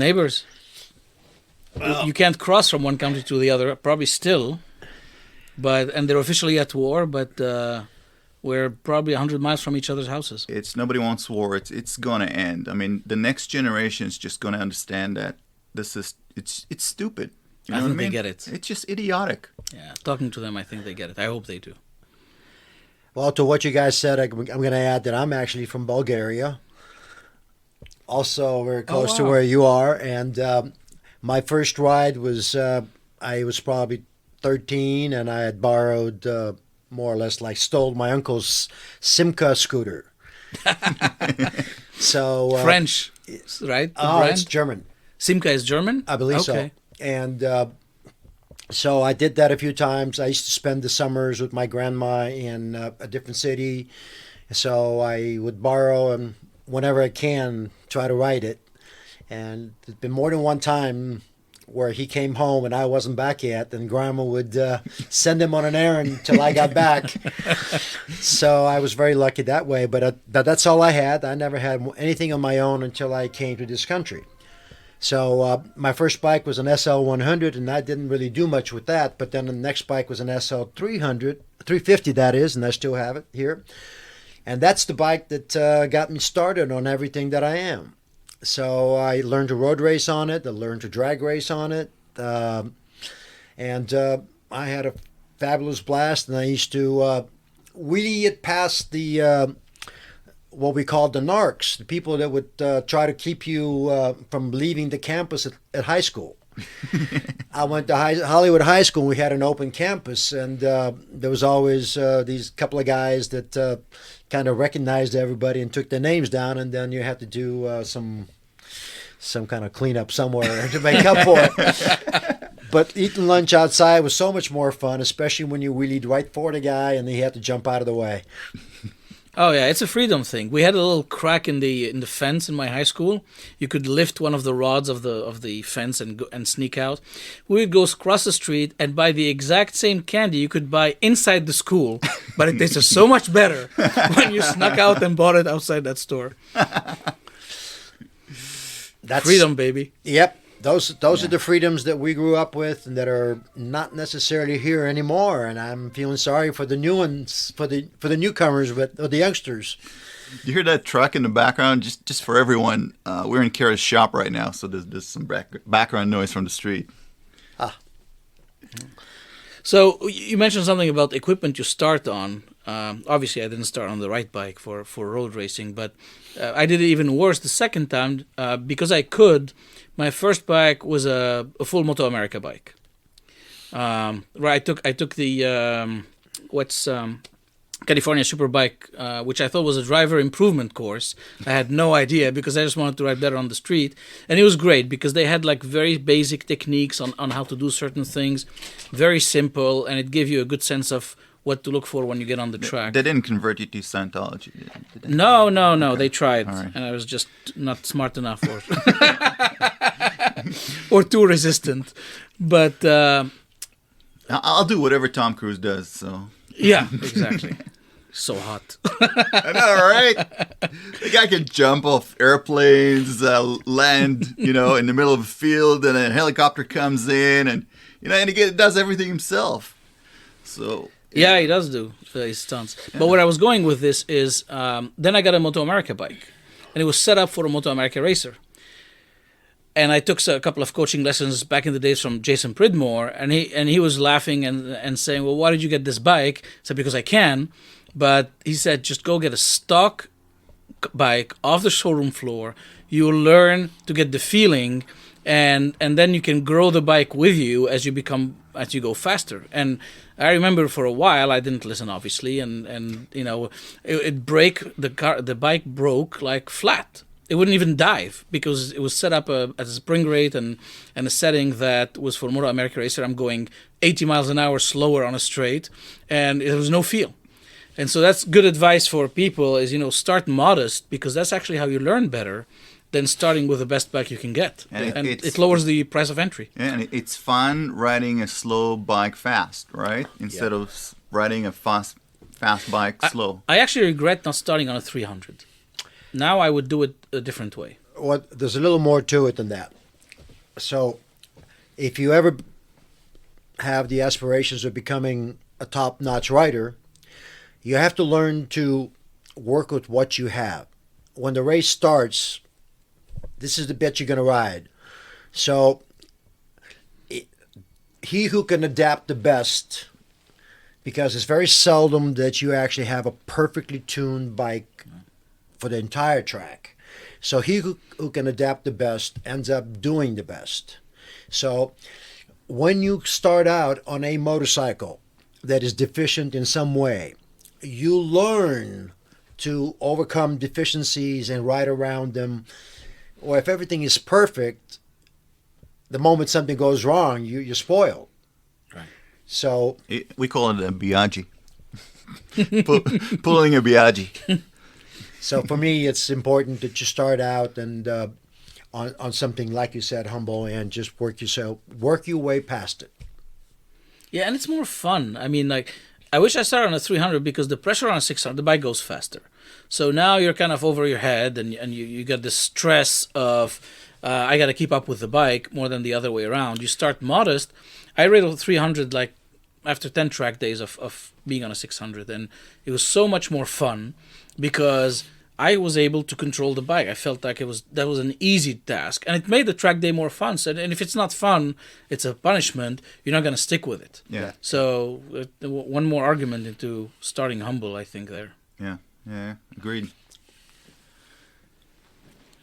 Well, you can't cross from one country to the other, probably still. And they're officially at war, but we're probably 100 miles from each other's houses. Nobody wants war. It's gonna end. I mean, the next generation is just gonna understand that it's stupid. I think they get it. It's just idiotic. Yeah, talking to them, I think they get it. I hope they do. Well, to what you guys said, I'm going to add that I'm actually from Bulgaria, also very close to where you are. And my first ride was I was probably 13, and I had borrowed more or less, like stole my uncle's Simca scooter. So French, right? Oh, it's German. Simca is German? I believe so. And so I did that a few times. I used to spend the summers with my grandma in a different city. So I would borrow and whenever I can try to ride it. And there's been more than one time where he came home and I wasn't back yet, and Grandma would send him on an errand until I got back. So I was very lucky that way, but that's all I had. I never had anything on my own until I came to this country. So my first bike was an SL100, and I didn't really do much with that, but then the next bike was an SL300, 350 that is, and I still have it here. And that's the bike that got me started on everything that I am. So I learned to road race on it. I learned to drag race on it. And I had a fabulous blast. And I used to wheelie it past the what we called the narcs, the people that would try to keep you from leaving the campus at high school. I went to Hollywood High School. We had an open campus, and there was always these couple of guys that kind of recognized everybody and took their names down, and then you had to do some kind of cleanup somewhere to make up for it. But eating lunch outside was so much more fun, especially when you wheelied right for the guy and he had to jump out of the way. Oh yeah, it's a freedom thing. We had a little crack in the fence in my high school. You could lift one of the rods of the fence and sneak out. We would go across the street and buy the exact same candy you could buy inside the school, but it tasted so much better when you snuck out and bought it outside that store. That's Freedom, baby. Yep. Those are the freedoms that we grew up with and that are not necessarily here anymore. And I'm feeling sorry for the new ones, for the newcomers, but the youngsters. You hear that truck in the background? Just for everyone, we're in Kara's shop right now, so there's some background noise from the street. So you mentioned something about equipment you start on. Obviously, I didn't start on the right bike for road racing, but I did it even worse the second time because I could. My first bike was a full Motoamerica bike. Right, I took the California Superbike, which I thought was a driver improvement course. I had no idea because I just wanted to ride better on the street. And it was great because they had like very basic techniques on how to do certain things, very simple, and it gave you a good sense of what to look for when you get on the track. They didn't convert you to Scientology, did they? No. Okay. They tried, All right. and I was just not smart enough or too resistant. But I'll do whatever Tom Cruise does, so... yeah, exactly. So hot. I know, right? The guy can jump off airplanes, land, in the middle of a field, and a helicopter comes in, and he does everything himself. So Yeah, he does do his stunts. Yeah. But where I was going with this is, then I got a Motoamerica bike, and it was set up for a Motoamerica racer. And I took a couple of coaching lessons back in the days from Jason Pridmore, and he was laughing and saying, "Well, why did you get this bike?" I said, "Because I can." But he said, "Just go get a stock bike off the showroom floor. You'll learn to get the feeling, and then you can grow the bike with you as you go faster." And I remember for a while I didn't listen, obviously, and the bike broke like flat. It wouldn't even dive because it was set up at a spring rate and a setting that was for Motoamerica racer. I'm going 80 miles an hour slower on a straight, and there was no feel. And so that's good advice for people is, start modest because that's actually how you learn better than starting with the best bike you can get. And it lowers the price of entry. Yeah, and it's fun riding a slow bike fast, right? Instead of riding a fast bike slow. I actually regret not starting on a 300. Now I would do it a different way. Well, there's a little more to it than that. So if you ever have the aspirations of becoming a top-notch rider, you have to learn to work with what you have. When the race starts, this is the bit you're going to ride. So he who can adapt the best, because it's very seldom that you actually have a perfectly tuned bike for the entire track. So he who can adapt the best ends up doing the best. So when you start out on a motorcycle that is deficient in some way, you learn to overcome deficiencies and ride around them. Or if everything is perfect, the moment something goes wrong, you're spoiled. Right. So we call it a Biaggi. Pulling a Biaggi. So for me, it's important that you start out and on something, like you said, humble, and just work your way past it. Yeah, and it's more fun. I mean, I wish I started on a 300 because the pressure on a 600, the bike goes faster. So now you're kind of over your head and you got this stress of, I got to keep up with the bike more than the other way around. You start modest. I rode a 300 after 10 track days of being on a 600, and it was so much more fun because I was able to control the bike. I felt like that was an easy task, and it made the track day more fun. So, and if it's not fun, it's a punishment. You're not going to stick with it. Yeah. So one more argument into starting humble, I think there. Yeah, agreed.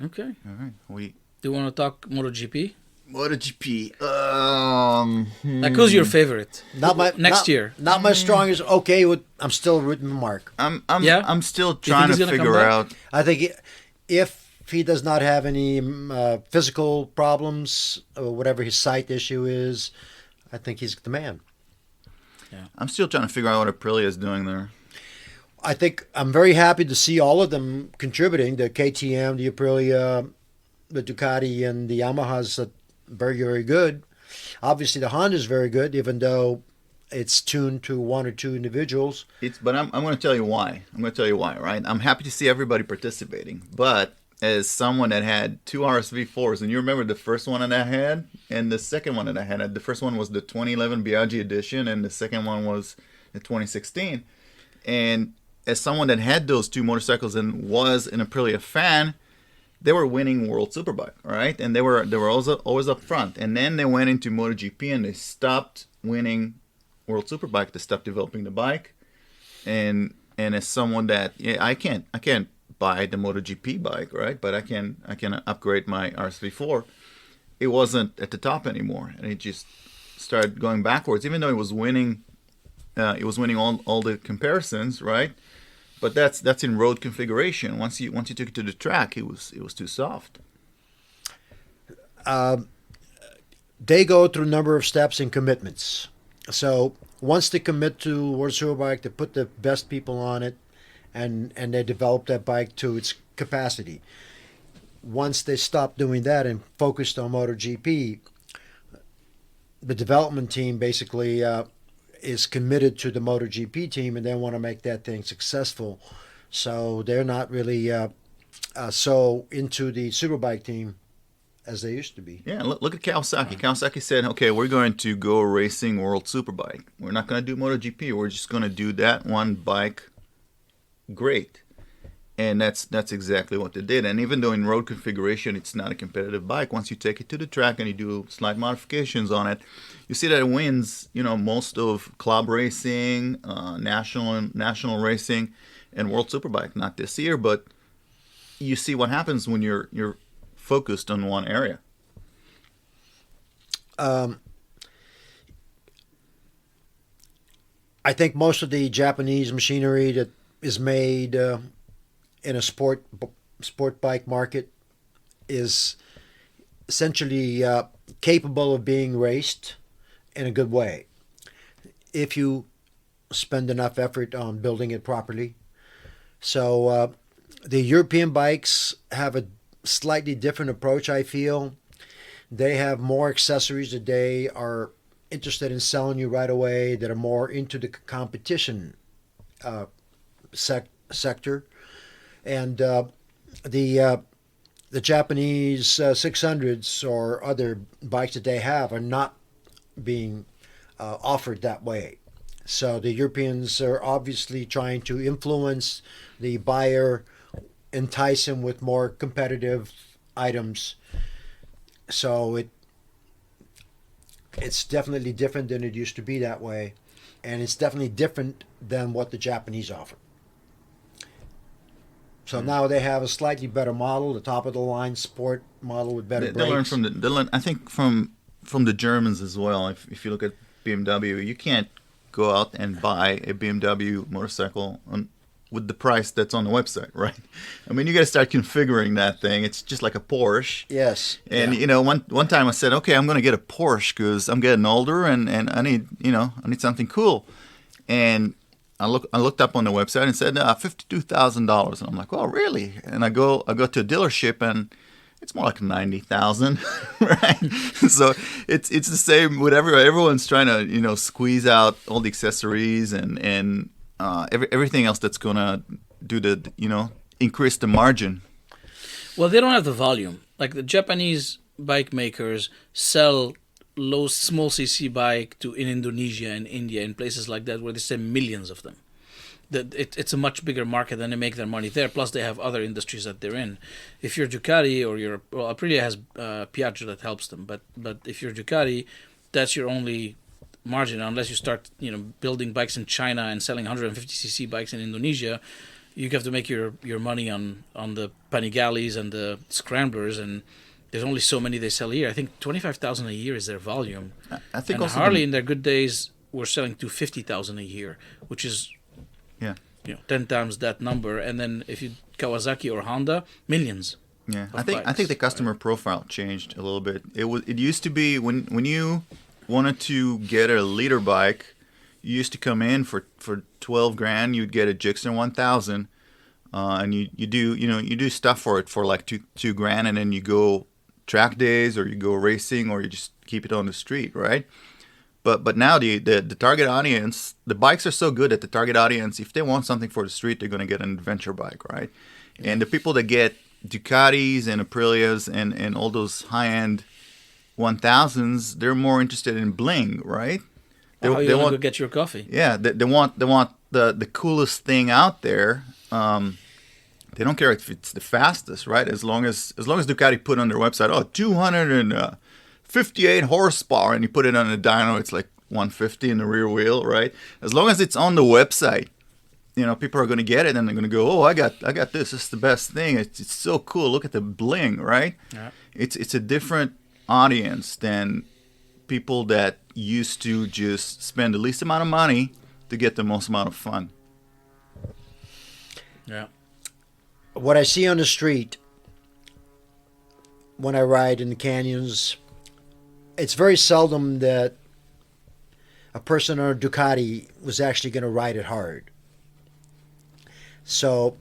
Okay. All right. Do you want to talk MotoGP? MotoGP. Who's your favorite? Next year. Not my strongest. Okay, I'm still rooting for Mark. I'm still trying to figure out. I think if he does not have any physical problems or whatever his sight issue is, I think he's the man. Yeah. I'm still trying to figure out what Aprilia is doing there. I think I'm very happy to see all of them contributing. The KTM, the Aprilia, the Ducati, and the Yamahas are very, very good. Obviously, the Honda is very good, even though it's tuned to one or two individuals. But I'm going to tell you why. I'm going to tell you why, right? I'm happy to see everybody participating, but as someone that had two RSV4s, and you remember the first one that I had and the second one that I had. The first one was the 2011 Biaggi edition, and the second one was the 2016. And as someone that had those two motorcycles and was an Aprilia fan, they were winning World Superbike, right? And they were always up front. And then they went into MotoGP and they stopped winning World Superbike. They stopped developing the bike. And as someone that I can't buy the MotoGP bike, right? But I can upgrade my RSV4. It wasn't at the top anymore, and it just started going backwards. Even though it was winning all the comparisons, right? But that's in road configuration. Once you took it to the track, it was too soft. They go through a number of steps and commitments. So once they commit to World Superbike, they put the best people on it, and they develop that bike to its capacity. Once they stop doing that and focused on MotoGP, the development team basically is committed to the MotoGP team, and they want to make that thing successful. So they're not really so into the Superbike team as they used to be. Yeah, look at Kawasaki. Kawasaki said, okay, we're going to go racing World Superbike. We're not going to do MotoGP. We're just going to do that one bike great. And that's exactly what they did. And even though in road configuration it's not a competitive bike, once you take it to the track and you do slight modifications on it, you see that it wins, most of club racing, national racing, and World Superbike. Not this year, but you see what happens when you're focused on one area. I think most of the Japanese machinery that is made in a sport bike market is essentially capable of being raced in a good way if you spend enough effort on building it properly. So the European bikes have a slightly different approach, I feel. They have more accessories that they are interested in selling you right away, that are more into the competition sector. And the Japanese 600s or other bikes that they have are not being offered that way. So the Europeans are obviously trying to influence the buyer, entice him with more competitive items. So it's definitely different than it used to be that way, and it's definitely different than what the Japanese offer. So now they have a slightly better model, the top of the line sport model with better brakes. They learn I think from the Germans as well. If you look at BMW, you can't go out and buy a BMW motorcycle with the price that's on the website, right? I mean, you got to start configuring that thing. It's just like a Porsche. Yes. And one time I said, okay, I'm going to get a Porsche because I'm getting older and I need something cool. And I looked up on the website and said $52,000, and I'm like, oh really? And I go to a dealership and it's more like $90,000, right? So it's the same with everyone's trying to squeeze out all the accessories and everything else that's gonna do the increase the margin. Well, they don't have the volume. Like the Japanese bike makers sell small cc bike in Indonesia and India and places like that where they sell millions of them. It's a much bigger market and they make their money there. Plus, they have other industries that they're in. If you're Ducati or Aprilia has Piaggio that helps them, but if you're Ducati, that's your only margin unless you start building bikes in China and selling 150cc bikes in Indonesia. You have to make your money on the Panigales and the Scramblers, and there's only so many they sell here. I think 25,000 a year is their volume. I think and also Harley in their good days were selling to 50,000 a year, which is 10 times that number. And then if you Kawasaki or Honda, millions. Yeah, I think the customer profile changed a little bit. It used to be when you wanted to get a liter bike, used to come in for 12 grand. You'd get a Gixxer 1000, and you do stuff for it for like two grand, and then you go track days, or you go racing, or you just keep it on the street, right? But now the target audience, the bikes are so good that the target audience, if they want something for the street, they're going to get an adventure bike, right? And the people that get Ducatis and Aprilias and all those high-end 1000s, they're more interested in bling, right? They want to go get your coffee. Yeah, they want the coolest thing out there. They don't care if it's the fastest, right? As long as Ducati put on their website, 258 horsepower, and you put it on a dyno, it's like 150 in the rear wheel, right? As long as it's on the website, people are going to get it, and they're going to go, oh, I got this. This is the best thing. It's so cool. Look at the bling, right? Yeah. It's a different audience than people that used to just spend the least amount of money to get the most amount of fun. Yeah. What I see on the street when I ride in the canyons, it's very seldom that a person on a Ducati was actually going to ride it hard. So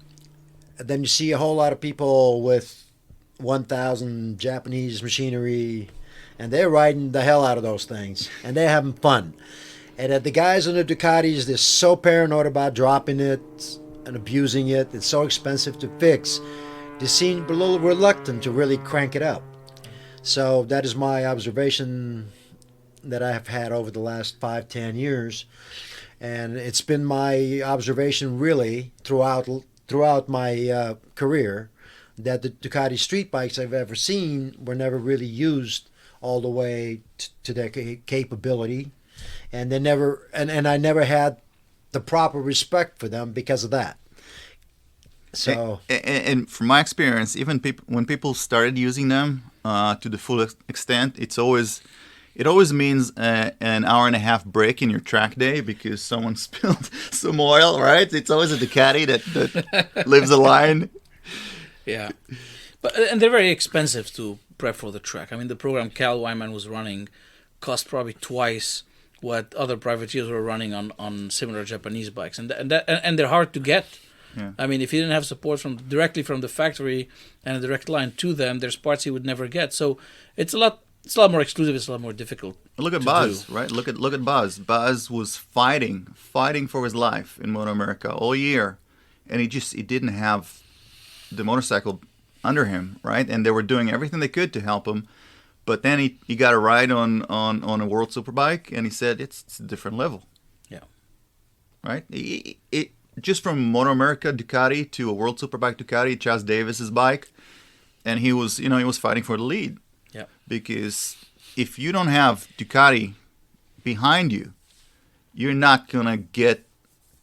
then you see a whole lot of people with 1000 Japanese machinery, and they're riding the hell out of those things, and they're having fun. And the guys on the Ducatis, they're so paranoid about dropping it and abusing it. It's so expensive to fix. They seem a little reluctant to really crank it up. So that is my observation that I have had over the last 5-10 years. And it's been my observation really throughout my career that the Ducati street bikes I've ever seen were never really used all the way to their capability, and I never had the proper respect for them because of that. So, and from my experience, even when people started using them to the full extent, it always means an hour and a half break in your track day because someone spilled some oil, right? It's always a Ducati that lives a line. Yeah, and they're very expensive to prep for the track. I mean, the program Cal Wyman was running cost probably twice what other privateers were running on similar Japanese bikes, and they're hard to get. Yeah. I mean, if you didn't have support directly from the factory and a direct line to them, there's parts you would never get. So it's a lot more exclusive. It's a lot more difficult. Look at Baz, right? Look at Baz. Baz was fighting for his life in Motoamerica all year, and he didn't have the motorcycle under him, right? And they were doing everything they could to help him. But then he got a ride on a World Superbike, and he said it's a different level. Yeah. Right? It just from Motoamerica Ducati to a World Superbike Ducati, Chas Davis's bike, and he was fighting for the lead. Yeah. Because if you don't have Ducati behind you, you're not gonna get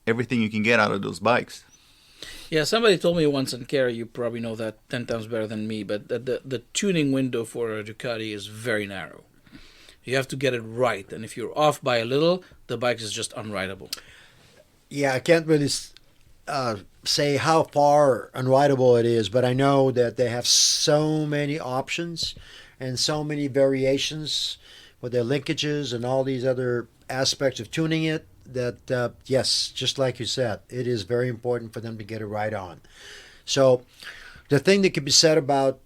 everything you can get out of those bikes. Yeah, somebody told me once, and Kerry, you probably know that 10 times better than me, but the tuning window for a Ducati is very narrow. You have to get it right, and if you're off by a little, the bike is just unrideable. Yeah, I can't really say how far unrideable it is, but I know that they have so many options and so many variations with their linkages and all these other aspects of tuning it that, yes, just like you said, it is very important for them to get it right on. So the thing that could be said about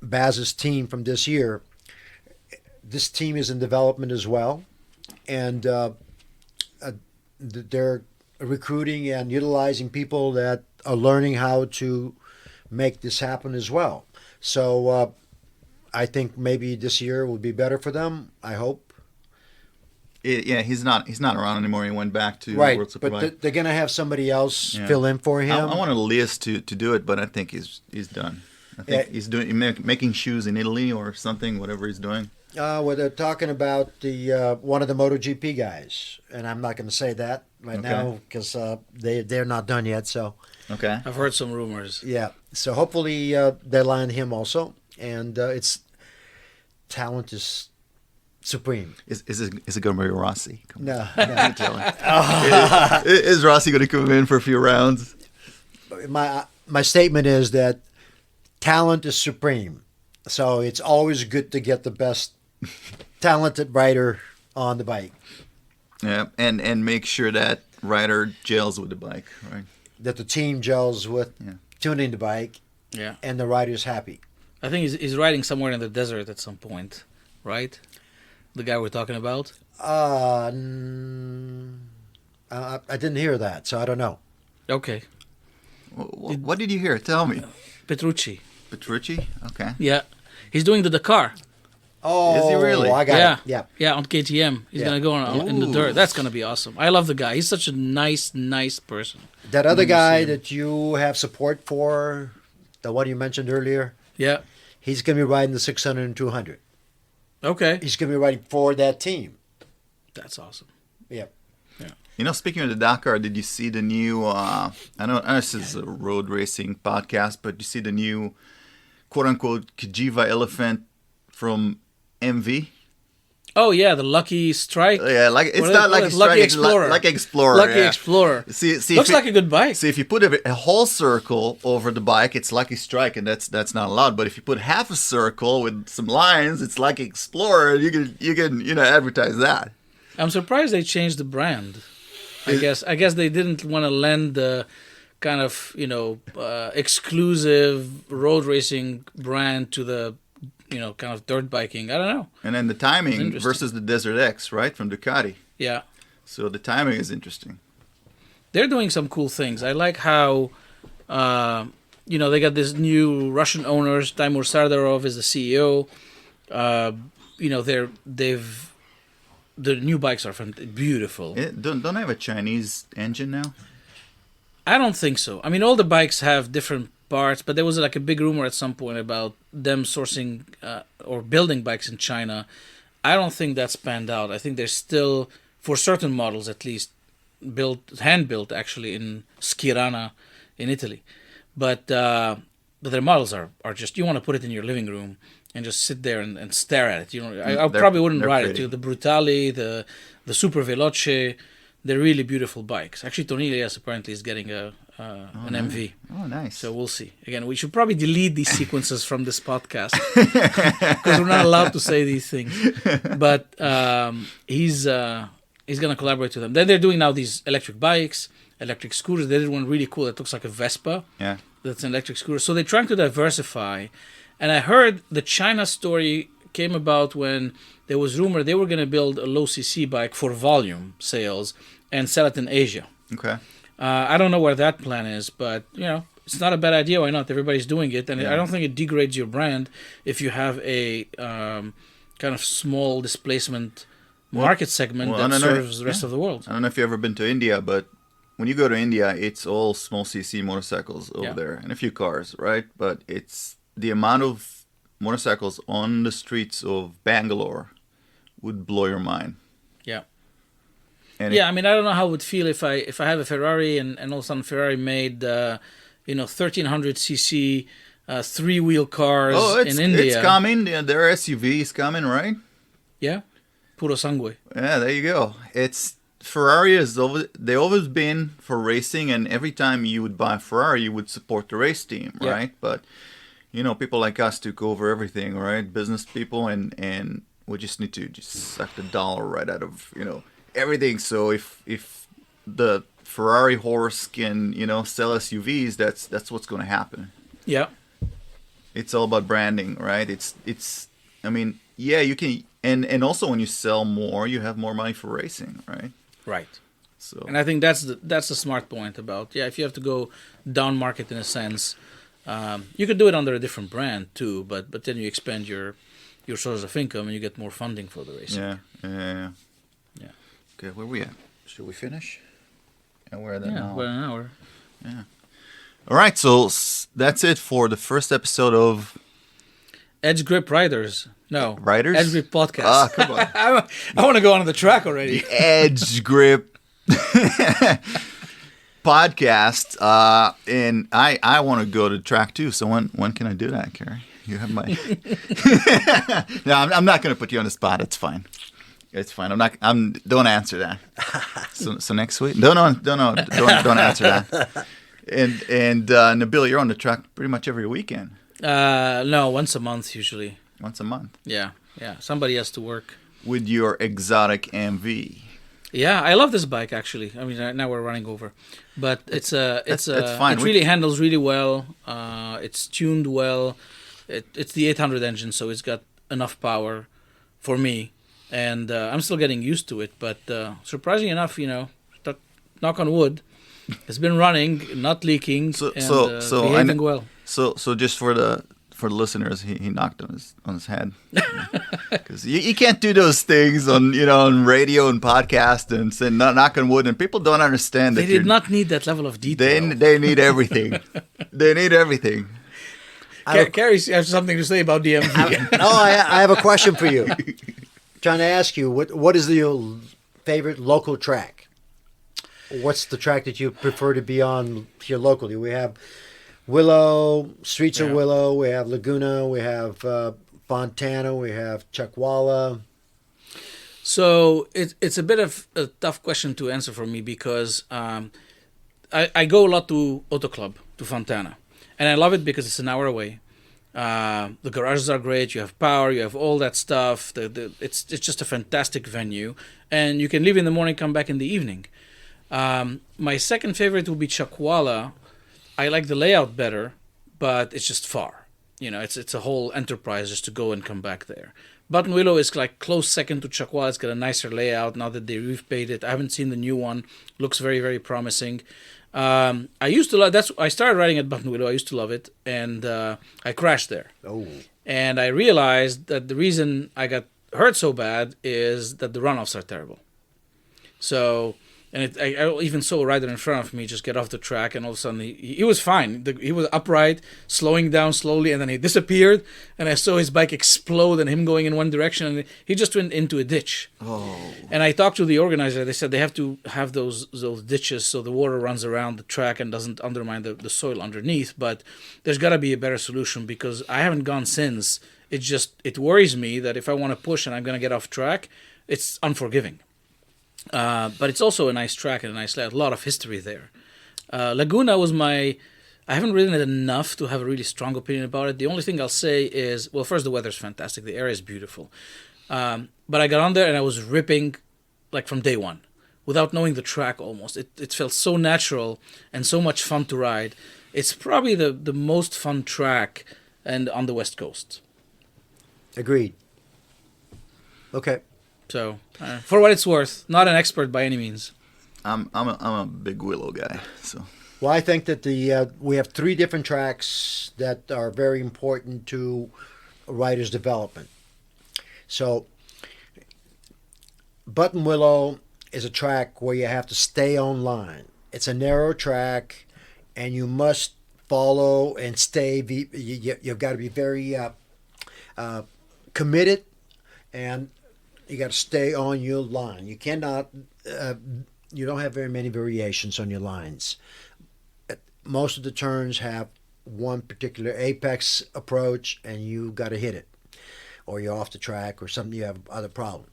Baz's team from this year, this team is in development as well, and they're recruiting and utilizing people that are learning how to make this happen as well. So I think maybe this year will be better for them. I hope. He's not around anymore. He went back to right, World Superbike. But they're going to have somebody else fill in for him. I wanted Elias to do it, but I think he's done. I think he's making shoes in Italy or something, whatever he's doing. Well, they're talking about the one of the MotoGP guys, and I'm not going to say that right now because they're not done yet. So okay, I've heard some rumors. Yeah, so hopefully they land him also, and it's talent is supreme. Is it going to be Rossi? No. Is Rossi going to come in for a few rounds? My statement is that talent is supreme, so it's always good to get the best talented rider on the bike. Yeah, and make sure that rider gels with the bike, right? That the team gels with Yeah. tuning the bike, Yeah. and the rider's happy. I think he's riding somewhere in the desert at some point, right? The guy we're talking about. I didn't hear that, so I don't know. Okay. What did you hear? Tell me. Petrucci. Petrucci? Okay. Yeah. He's doing the Dakar. Oh, Is he really? I got Yeah. it. Yeah. Yeah, on KTM. He's Yeah. going to go on in the Ooh. dirt. That's going to be awesome. I love the guy. He's such a nice person. That other When you guy see him. that you have support for, the one you mentioned earlier, Yeah. he's going to be riding the 600 and 200. Okay. He's going to be riding for that team. That's awesome. Yeah. You know, speaking of the Dakar, did you see the new? I know this is a road racing podcast, but you see the new "quote unquote" Kijiva elephant from MV? Oh yeah, the Lucky Strike. Yeah, like it's What not is- like what a is strike, Lucky it's Explorer. like Explorer. Lucky yeah. Explorer. See, Looks if like a good bike. See, if you put a whole circle over the bike, it's Lucky Strike, and that's not allowed. But if you put half a circle with some lines, it's Lucky Explorer. You can advertise that. I'm surprised they changed the brand. I guess they didn't want to lend the kind of exclusive road racing brand to the kind of dirt biking. I don't know. And then the It's timing interesting. versus the Desert X, right, from Ducati. Yeah, So the timing is interesting. they're doing some cool things. I like how they got this new Russian owners. Timur Sardarov is the CEO. The new bikes are beautiful. Don't they have a Chinese engine now? I don't think so. I mean, all the bikes have different parts, but there was like a big rumor at some point about them sourcing or building bikes in China. I don't think that's panned out. I think they're still, for certain models at least, hand built actually in Schirana in Italy. But their models are just, you want to put it in your living room and just sit there and stare at it. I probably wouldn't they're ride pretty. it. The Brutali, the Super Veloce, they're really beautiful bikes. Actually, Tony Elias apparently is getting an MV. Oh, nice. So we'll see. Again, we should probably delete these sequences from this podcast because we're not allowed to say these things. But he's going to collaborate with them. Then they're doing now these electric bikes, electric scooters. They did one really cool that looks like a Vespa. Yeah. That's an electric scooter. So they're trying to diversify. And I heard the China story came about when there was rumor they were going to build a low CC bike for volume sales and sell it in Asia. Okay. I don't know where that plan is, but it's not a bad idea. Why not? Everybody's doing it, and I don't think it degrades your brand if you have a kind of small displacement market segment that serves the rest of the world. I don't know if you've ever been to India, but when you go to India, it's all small CC motorcycles over there and a few cars, right? But it's the amount of motorcycles on the streets of Bangalore would blow your mind. Yeah. And I mean, I don't know how it would feel if I have a Ferrari and all of a sudden Ferrari made 1300 cc 3-wheel cars in India. It's coming. Their SUV is coming, right? Yeah, puro sangue. Yeah, there you go. It's Ferrari they've always been for racing, and every time you would buy a Ferrari, you would support the race team, right? But people like us took over everything, right? Business people, and we just need to just suck the dollar right out of everything. So if the Ferrari horse can sell SUVs, that's what's going to happen. Yeah. It's all about branding, right? It's I mean, yeah, you can, and also when you sell more, you have more money for racing, right? Right. So And I think that's the smart point about if you have to go down market in a sense, you could do it under a different brand too, but then you expand your source of income and you get more funding for the racing. Yeah. Okay, where are we at? Should we finish? And we're at that now. We're an hour. Yeah. All right, so that's it for the first episode of Edge Grip Riders. No. Riders? Edge Grip Podcast. Ah, come on. I want to go on the track already. The Edge Grip podcast. And I want to go to track too. So when can I do that, Carrie? You have my. No, I'm not going to put you on the spot. It's fine. It's fine. Don't answer that. So next week. Don't answer that. And Nabil, you're on the track pretty much every weekend. No, once a month usually. Once a month. Yeah. Somebody has to work. With your exotic MV. Yeah, I love this bike actually. I mean, now we're running over, but it's fine. It really handles really well. It's tuned well. It's the 800 engine, so it's got enough power for me, and I'm still getting used to it. But surprisingly enough, knock on wood, it's been running, not leaking, behaving well. So just for the listeners, he knocked on his head, because you can't do those things on radio and podcast and say knock on wood, and people don't understand that they did not need that level of detail. They need everything. They need everything. Carrie has something to say about DMV. I have a question for you. Trying to ask you, what is your favorite local track? What's the track that you prefer to be on here locally? We have Willow, Streets of Willow, we have Laguna, we have Fontana, we have Chuckwalla. So it's a bit of a tough question to answer for me, because I go a lot to Auto Club, to Fontana. And I love it because it's an hour away. The garages are great. You have power. You have all that stuff. It's just a fantastic venue. And you can leave in the morning, come back in the evening. My second favorite would be Chuckwalla. I like the layout better, but it's just far. It's a whole enterprise just to go and come back there. Buttonwillow is like close second to Chuckwalla. It's got a nicer layout now that they repaid it. I haven't seen the new one. Looks very, very promising. I used to love. I started riding at Buttonwillow. I used to love it, and I crashed there. Oh. And I realized that the reason I got hurt so bad is that the runoffs are terrible. So, and I even saw a rider in front of me just get off the track, and all of a sudden he was fine. He was upright, slowing down slowly, and then he disappeared, and I saw his bike explode and him going in one direction, and he just went into a ditch. Oh. And I talked to the organizer. They said they have to have those ditches so the water runs around the track and doesn't undermine the soil underneath. But there's got to be a better solution, because I haven't gone since. It worries me that if I want to push and I'm going to get off track, it's unforgiving. But it's also a nice track and a nice layout. A lot of history there. Laguna was I haven't ridden it enough to have a really strong opinion about it. The only thing I'll say is, well, first, the weather's fantastic. The area is beautiful. But I got on there and I was ripping like from day one, without knowing the track almost. It felt so natural and so much fun to ride. It's probably the most fun track on the West Coast. Agreed. Okay. So, for what it's worth, not an expert by any means. I'm a big Willow guy. So. Well, I think that we have three different tracks that are very important to a rider's development. So, Buttonwillow is a track where you have to stay on line. It's a narrow track, and you must follow and stay. You've got to be very committed, and you got to stay on your line. You cannot. You don't have very many variations on your lines. Most of the turns have one particular apex approach, and you got to hit it, or you're off the track, or something. You have other problems.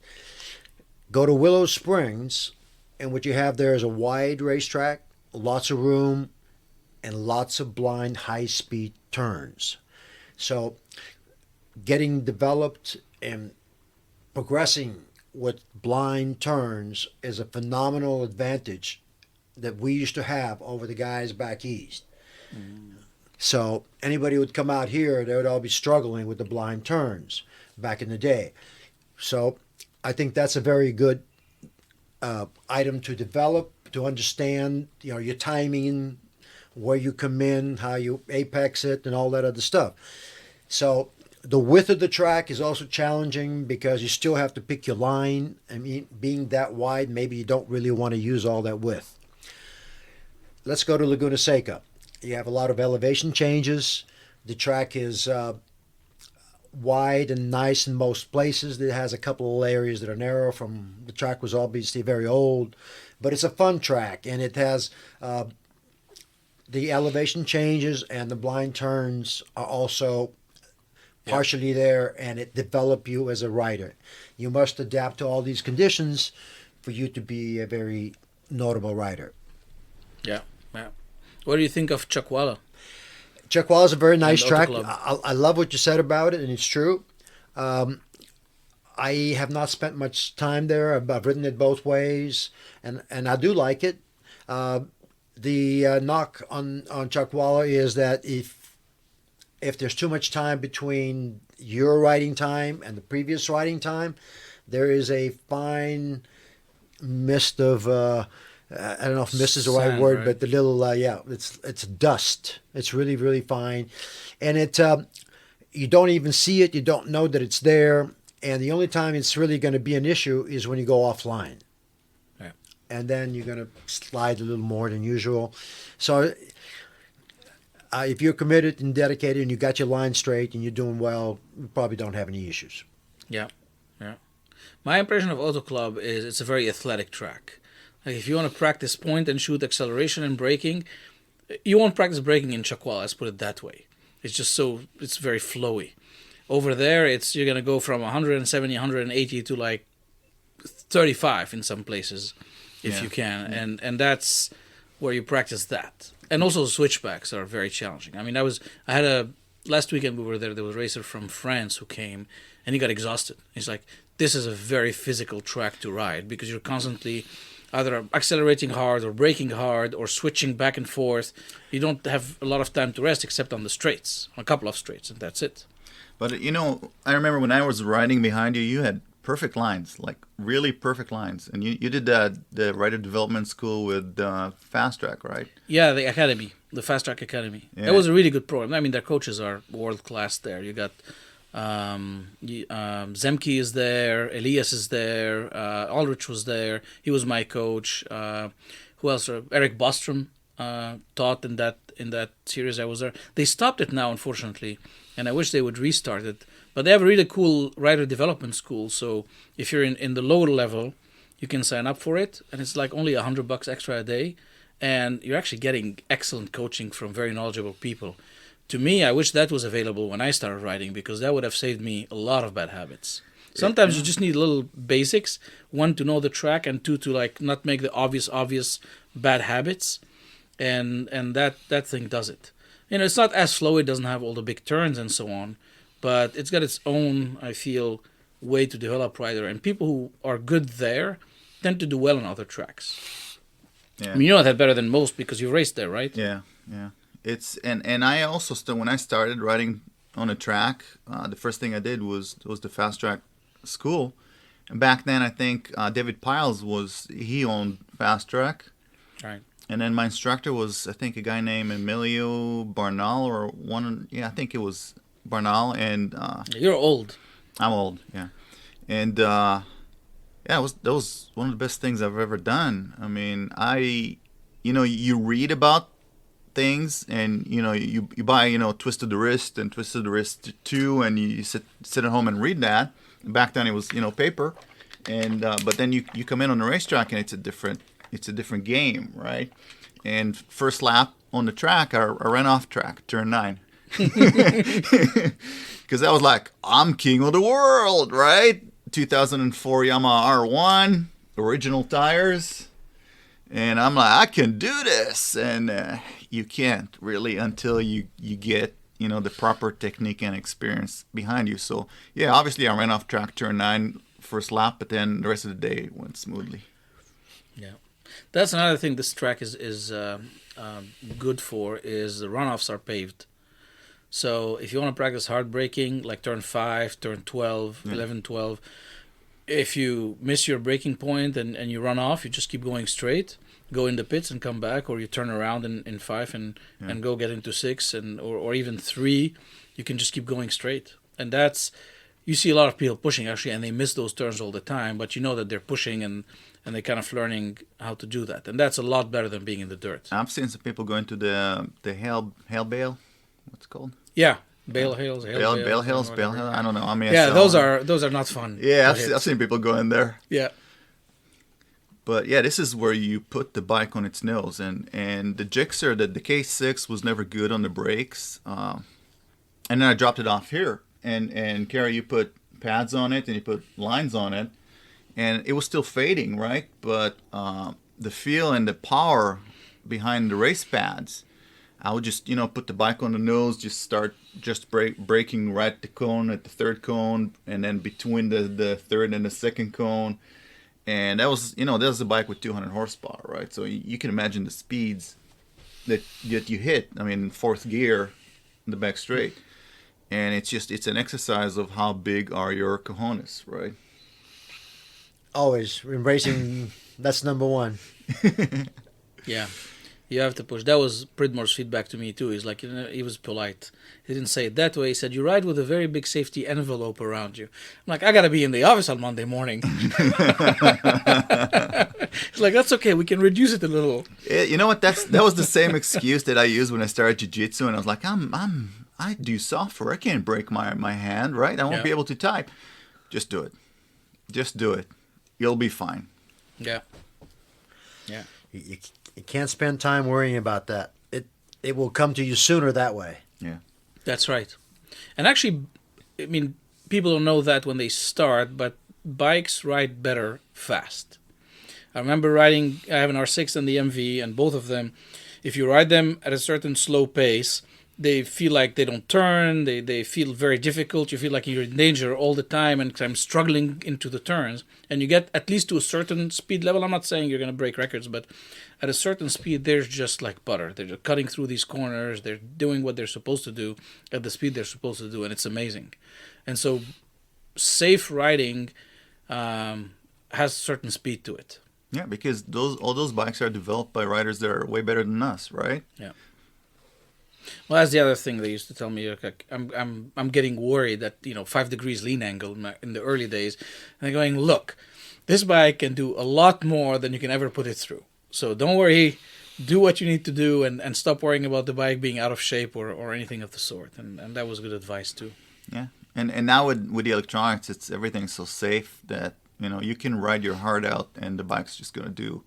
Go to Willow Springs, and what you have there is a wide racetrack, lots of room, and lots of blind high-speed turns. So getting developed and progressing with blind turns is a phenomenal advantage that we used to have over the guys back east. Mm. So anybody who would come out here, they would all be struggling with the blind turns back in the day. So I think that's a very good item to develop, to understand, your timing, where you come in, how you apex it, and all that other stuff. So the width of the track is also challenging because you still have to pick your line. I mean, being that wide, maybe you don't really want to use all that width. Let's go to Laguna Seca. You have a lot of elevation changes. The track is wide and nice in most places. It has a couple of areas that are narrow. The track was obviously very old, but it's a fun track, and it has the elevation changes, and the blind turns are also partially there, and it develop you as a rider. You must adapt to all these conditions for you to be a very notable rider. Yeah. What do you think of Chuckwalla? Chuckwalla is a very nice track. I love what you said about it, and it's true. I have not spent much time there. I've ridden it both ways, and I do like it. The knock on Chuckwalla is that if there's too much time between your riding time and the previous riding time, there is a fine mist of I don't know if mist is the right Sand, word, right? but the little it's dust. It's really really fine, and you don't even see it. You don't know that it's there, and the only time it's really going to be an issue is when you go offline. Yeah. And then you're going to slide a little more than usual. So if you're committed and dedicated and you got your line straight and you're doing well, you probably don't have any issues. Yeah, yeah. My impression of Auto Club is it's a very athletic track. Like if you want to practice point and shoot acceleration and braking, you won't practice braking in Chuckwalla. Let's put it that way. It's very flowy. Over there, you're gonna go from 170, 180 to like 35 in some places, if you can, and that's where you practice that. And also the switchbacks are very challenging. I mean, last weekend we were there. There was a racer from France who came, and he got exhausted. He's like, "This is a very physical track to ride because you're constantly either accelerating hard or braking hard or switching back and forth. You don't have a lot of time to rest except on the straights, on a couple of straights, and that's it." But I remember when I was riding behind you, you had perfect lines, like really perfect lines, and you did the rider development school with Fast Track, right? Yeah, the academy, the Fast Track Academy. Yeah. That was a really good program. I mean, their coaches are world class there. You got Zemke is there, Elias is there, Ulrich was there. He was my coach. Who else? Eric Bostrom taught in that series I was there. They stopped it now, unfortunately, and I wish they would restart it. But they have a really cool rider development school. So if you're in the lower level, you can sign up for it, and it's like only $100 extra a day, and you're actually getting excellent coaching from very knowledgeable people. To me, I wish that was available when I started riding because that would have saved me a lot of bad habits. Sometimes you just need little basics: one, to know the track, and two, to like not make the obvious bad habits, and that thing does it. It's not as slow. It doesn't have all the big turns and so on, but it's got its own, I feel, way to develop rider. And people who are good there tend to do well on other tracks. Yeah. I mean, you know that better than most because you raced there, right? Yeah. It's and I also when I started riding on a track, the first thing I did was the Fast Track school. And back then, I think David Piles he owned Fast Track. Right. And then my instructor was, I think, a guy named Emilio Barnal I think it was Barnal. And You're old. I'm old, yeah. And that was one of the best things I've ever done. I mean, you read about things, and you buy Twisted the Wrist and Twisted the Wrist 2, and you sit at home and read that. Back then it was paper, and but then you come in on the racetrack and it's a different game, right? And first lap on the track, I ran off track, turn 9, because I was like, I'm king of the world, right? 2004 Yamaha R1 original tires, and I'm like, I can do this, and you can't really until you get the proper technique and experience behind you. So yeah, obviously I ran off track, turn 9 first lap, but then the rest of the day went smoothly. Yeah, that's another thing this track is good for, is the runoffs are paved. So if you want to practice hard braking, like turn 5, turn 12, 11, 12, if you miss your braking point and you run off, you just keep going straight, go in the pits and come back, or you turn around in 5 and go get into 6 or even 3. You can just keep going straight. And you see a lot of people pushing actually, and they miss those turns all the time, but you know that they're pushing and they're kind of learning how to do that. And that's a lot better than being in the dirt. I've seen some people go into the hail bale. What's it called? Yeah. Bale hills. Bale hills. I don't know. I mean, yeah, those are not fun. Yeah, I've seen people go in there. Yeah. But yeah, this is where you put the bike on its nose, and the Gixxer, the K6 was never good on the brakes, and then I dropped it off here, and Kerry, you put pads on it and you put lines on it, and it was still fading, right? But the feel and the power behind the race pads, I would just, put the bike on the nose, just braking right at the cone, at the third cone, and then between the third and the second cone. And that was a bike with 200 horsepower, right? So you can imagine the speeds that you hit. I mean, fourth gear in the back straight. And it's an exercise of how big are your cojones, right? Always. In racing, that's number one. Yeah. You have to push. That was Pridmore's feedback to me too. He's like, he was polite. He didn't say it that way. He said, you ride with a very big safety envelope around you. I'm like, I got to be in the office on Monday morning. He's like, that's okay. We can reduce it a little. You know what? That was the same excuse that I used when I started jiu-jitsu, and I was like, I do software. I can't break my hand, right? I won't be able to type. Just do it. Just do it. You'll be fine. Yeah. Yeah. You can't spend time worrying about that. It will come to you sooner that way. Yeah. That's right. And actually, I mean, people don't know that when they start, but bikes ride better fast. I remember I have an R6 and the MV, and both of them, if you ride them at a certain slow pace, they feel like they don't turn, they feel very difficult, you feel like you're in danger all the time, and I'm struggling into the turns. And you get at least to a certain speed level. I'm not saying you're going to break records, but at a certain speed, they're just like butter. They're just cutting through these corners, they're doing what they're supposed to do at the speed they're supposed to do, and it's amazing. And so safe riding has a certain speed to it. Yeah, because all those bikes are developed by riders that are way better than us, right? Yeah. Well, that's the other thing they used to tell me. Like, I'm getting worried that 5 degrees lean angle in the early days, and they're going, look, this bike can do a lot more than you can ever put it through. So don't worry, do what you need to do, and stop worrying about the bike being out of shape or anything of the sort. And that was good advice too. Yeah, and now with the electronics, everything's so safe that you can ride your heart out, and the bike's just gonna do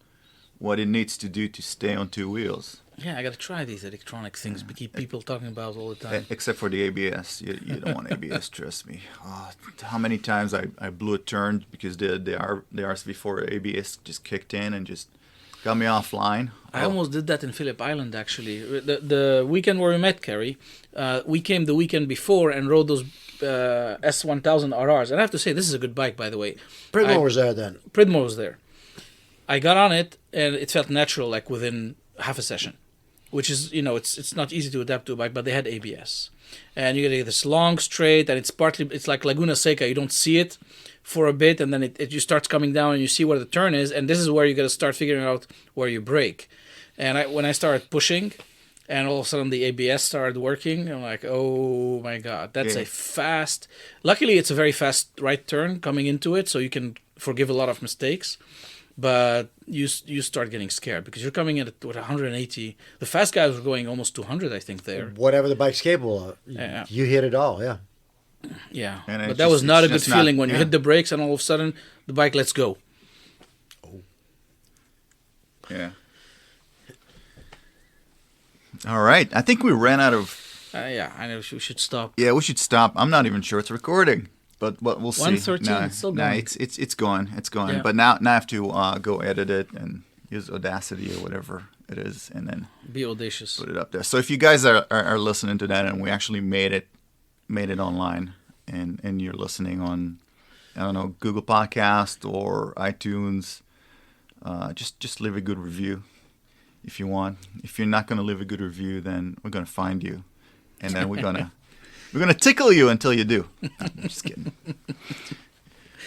what it needs to do to stay on two wheels. Yeah, I got to try these electronic things we keep people talking about all the time. Except for the ABS. You don't want ABS, trust me. Oh, how many times I blew a turn because the RS4 ABS just kicked in and just got me offline. I almost did that in Phillip Island, actually. The weekend where we met, Kerry, we came the weekend before and rode those S1000 RRs. And I have to say, this is a good bike, by the way. Pridmore was there then. Pridmore was there. I got on it, and it felt natural, like within half a session. Which is, it's not easy to adapt to a bike, but they had ABS. And you get this long straight, and it's like Laguna Seca. You don't see it for a bit, and then it just starts coming down, and you see where the turn is, and this is where you got to start figuring out where you brake. And when I started pushing, and all of a sudden the ABS started working, I'm like, oh my God, that's a fast... Luckily, it's a very fast right turn coming into it, so you can forgive a lot of mistakes. But you start getting scared because you're coming in at 180. The fast guys were going almost 200, I think, there. Whatever the bike's capable of. Yeah. You hit it all, yeah. Yeah, but that was not a good feeling when you hit the brakes and all of a sudden the bike lets go. Oh. Yeah. All right. I think we ran out of... yeah, I know we should stop. Yeah, we should stop. I'm not even sure it's recording. But we'll see. 113, it's still going. It's going. It's going. Yeah. But now I have to go edit it and use Audacity or whatever it is, and then be audacious. Put it up there. So if you guys are listening to that, and we actually made it online, and you're listening on, I don't know, Google Podcast or iTunes, just leave a good review if you want. If you're not going to leave a good review, then we're going to find you, and then we're gonna. We're going to tickle you until you do. I'm just kidding.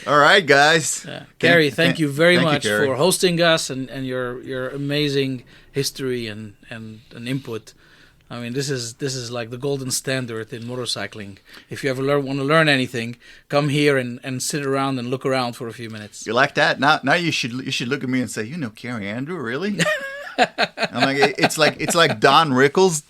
All right, guys. Gary, thank you very much for hosting us and your amazing history and input. I mean, this is like the golden standard in motorcycling. If you ever want to learn anything, come here and sit around and look around for a few minutes. You like that? Now you should look at me and say, Carrie Andrew, really? I'm like, it's like Don Rickles,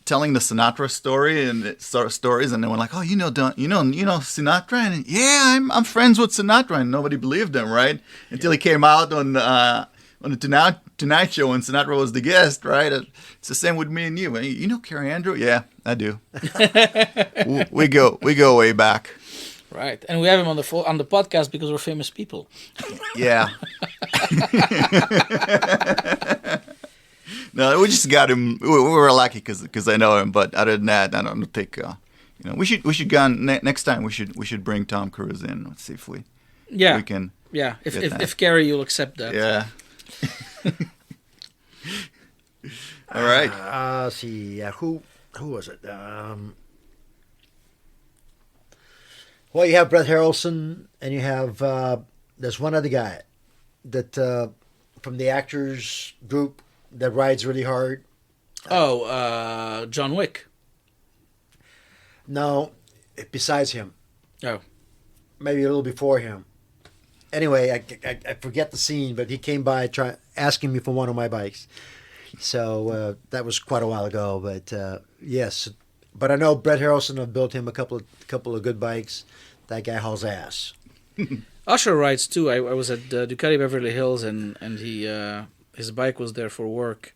telling the Sinatra story and stories, and then we're like, oh, Sinatra, and yeah, I'm friends with Sinatra, and nobody believed him, right? Until he came out on the Tonight Show, and Sinatra was the guest, right? It's the same with me and you. You know Carrie Andrew? Yeah, I do. we go way back. Right, and we have him on the podcast because we're famous people. Yeah. No, we just got him. We were lucky because I know him. But other than that, I don't think. We should go on, next time. We should bring Tom Cruise in. Let's see if we can. Yeah, get that. if Gary, you'll accept that. Yeah. All right. Let's see. Who was it? Well, you have Brett Harrelson, and you have there's one other guy that from the actors group that rides really hard. John Wick. No, besides him. Oh. Maybe a little before him. Anyway, I forget the scene, but he came by asking me for one of my bikes. So that was quite a while ago, but yes. But I know Brett Harrelson have built him a couple of good bikes. That guy hauls ass. Usher rides too. I was at Ducati Beverly Hills, and he his bike was there for work.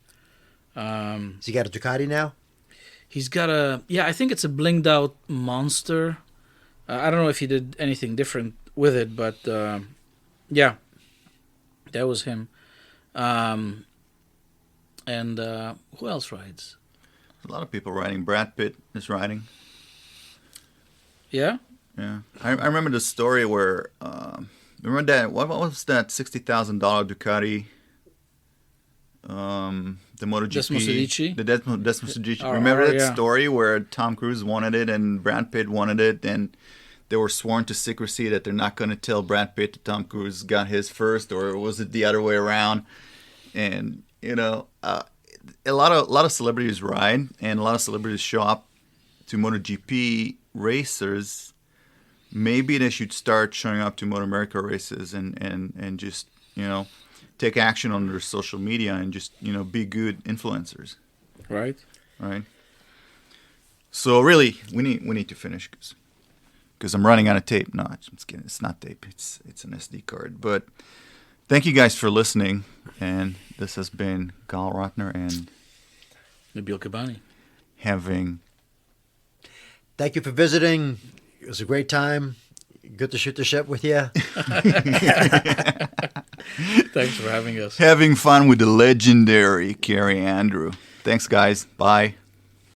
Has he got a Ducati now? He's got I think it's a blinged out monster. I don't know if he did anything different with it, but yeah, that was him. And who else rides? A lot of people riding. Brad Pitt is riding. Yeah? Yeah. I remember the story where, remember that, what was that $60,000 Ducati? The MotoGP. Desmosedici? The Desmosedici. Oh, Remember that yeah. story where Tom Cruise wanted it and Brad Pitt wanted it, and they were sworn to secrecy that they're not going to tell Brad Pitt that Tom Cruise got his first, or was it the other way around? And, a lot of celebrities ride, and a lot of celebrities show up to MotoGP racers. Maybe they should start showing up to Motoamerica races and just, take action on their social media and just, be good influencers. Right. Right. So really, we need to finish because I'm running out of tape. No, I'm just kidding. It's not tape. It's an SD card. But thank you guys for listening. And this has been Gal Ratner and Nabil Kabbani. Thank you for visiting. It was a great time. Good to shoot the shit with you. Thanks for having us. Having fun with the legendary Kerry Andrew. Thanks, guys. Bye.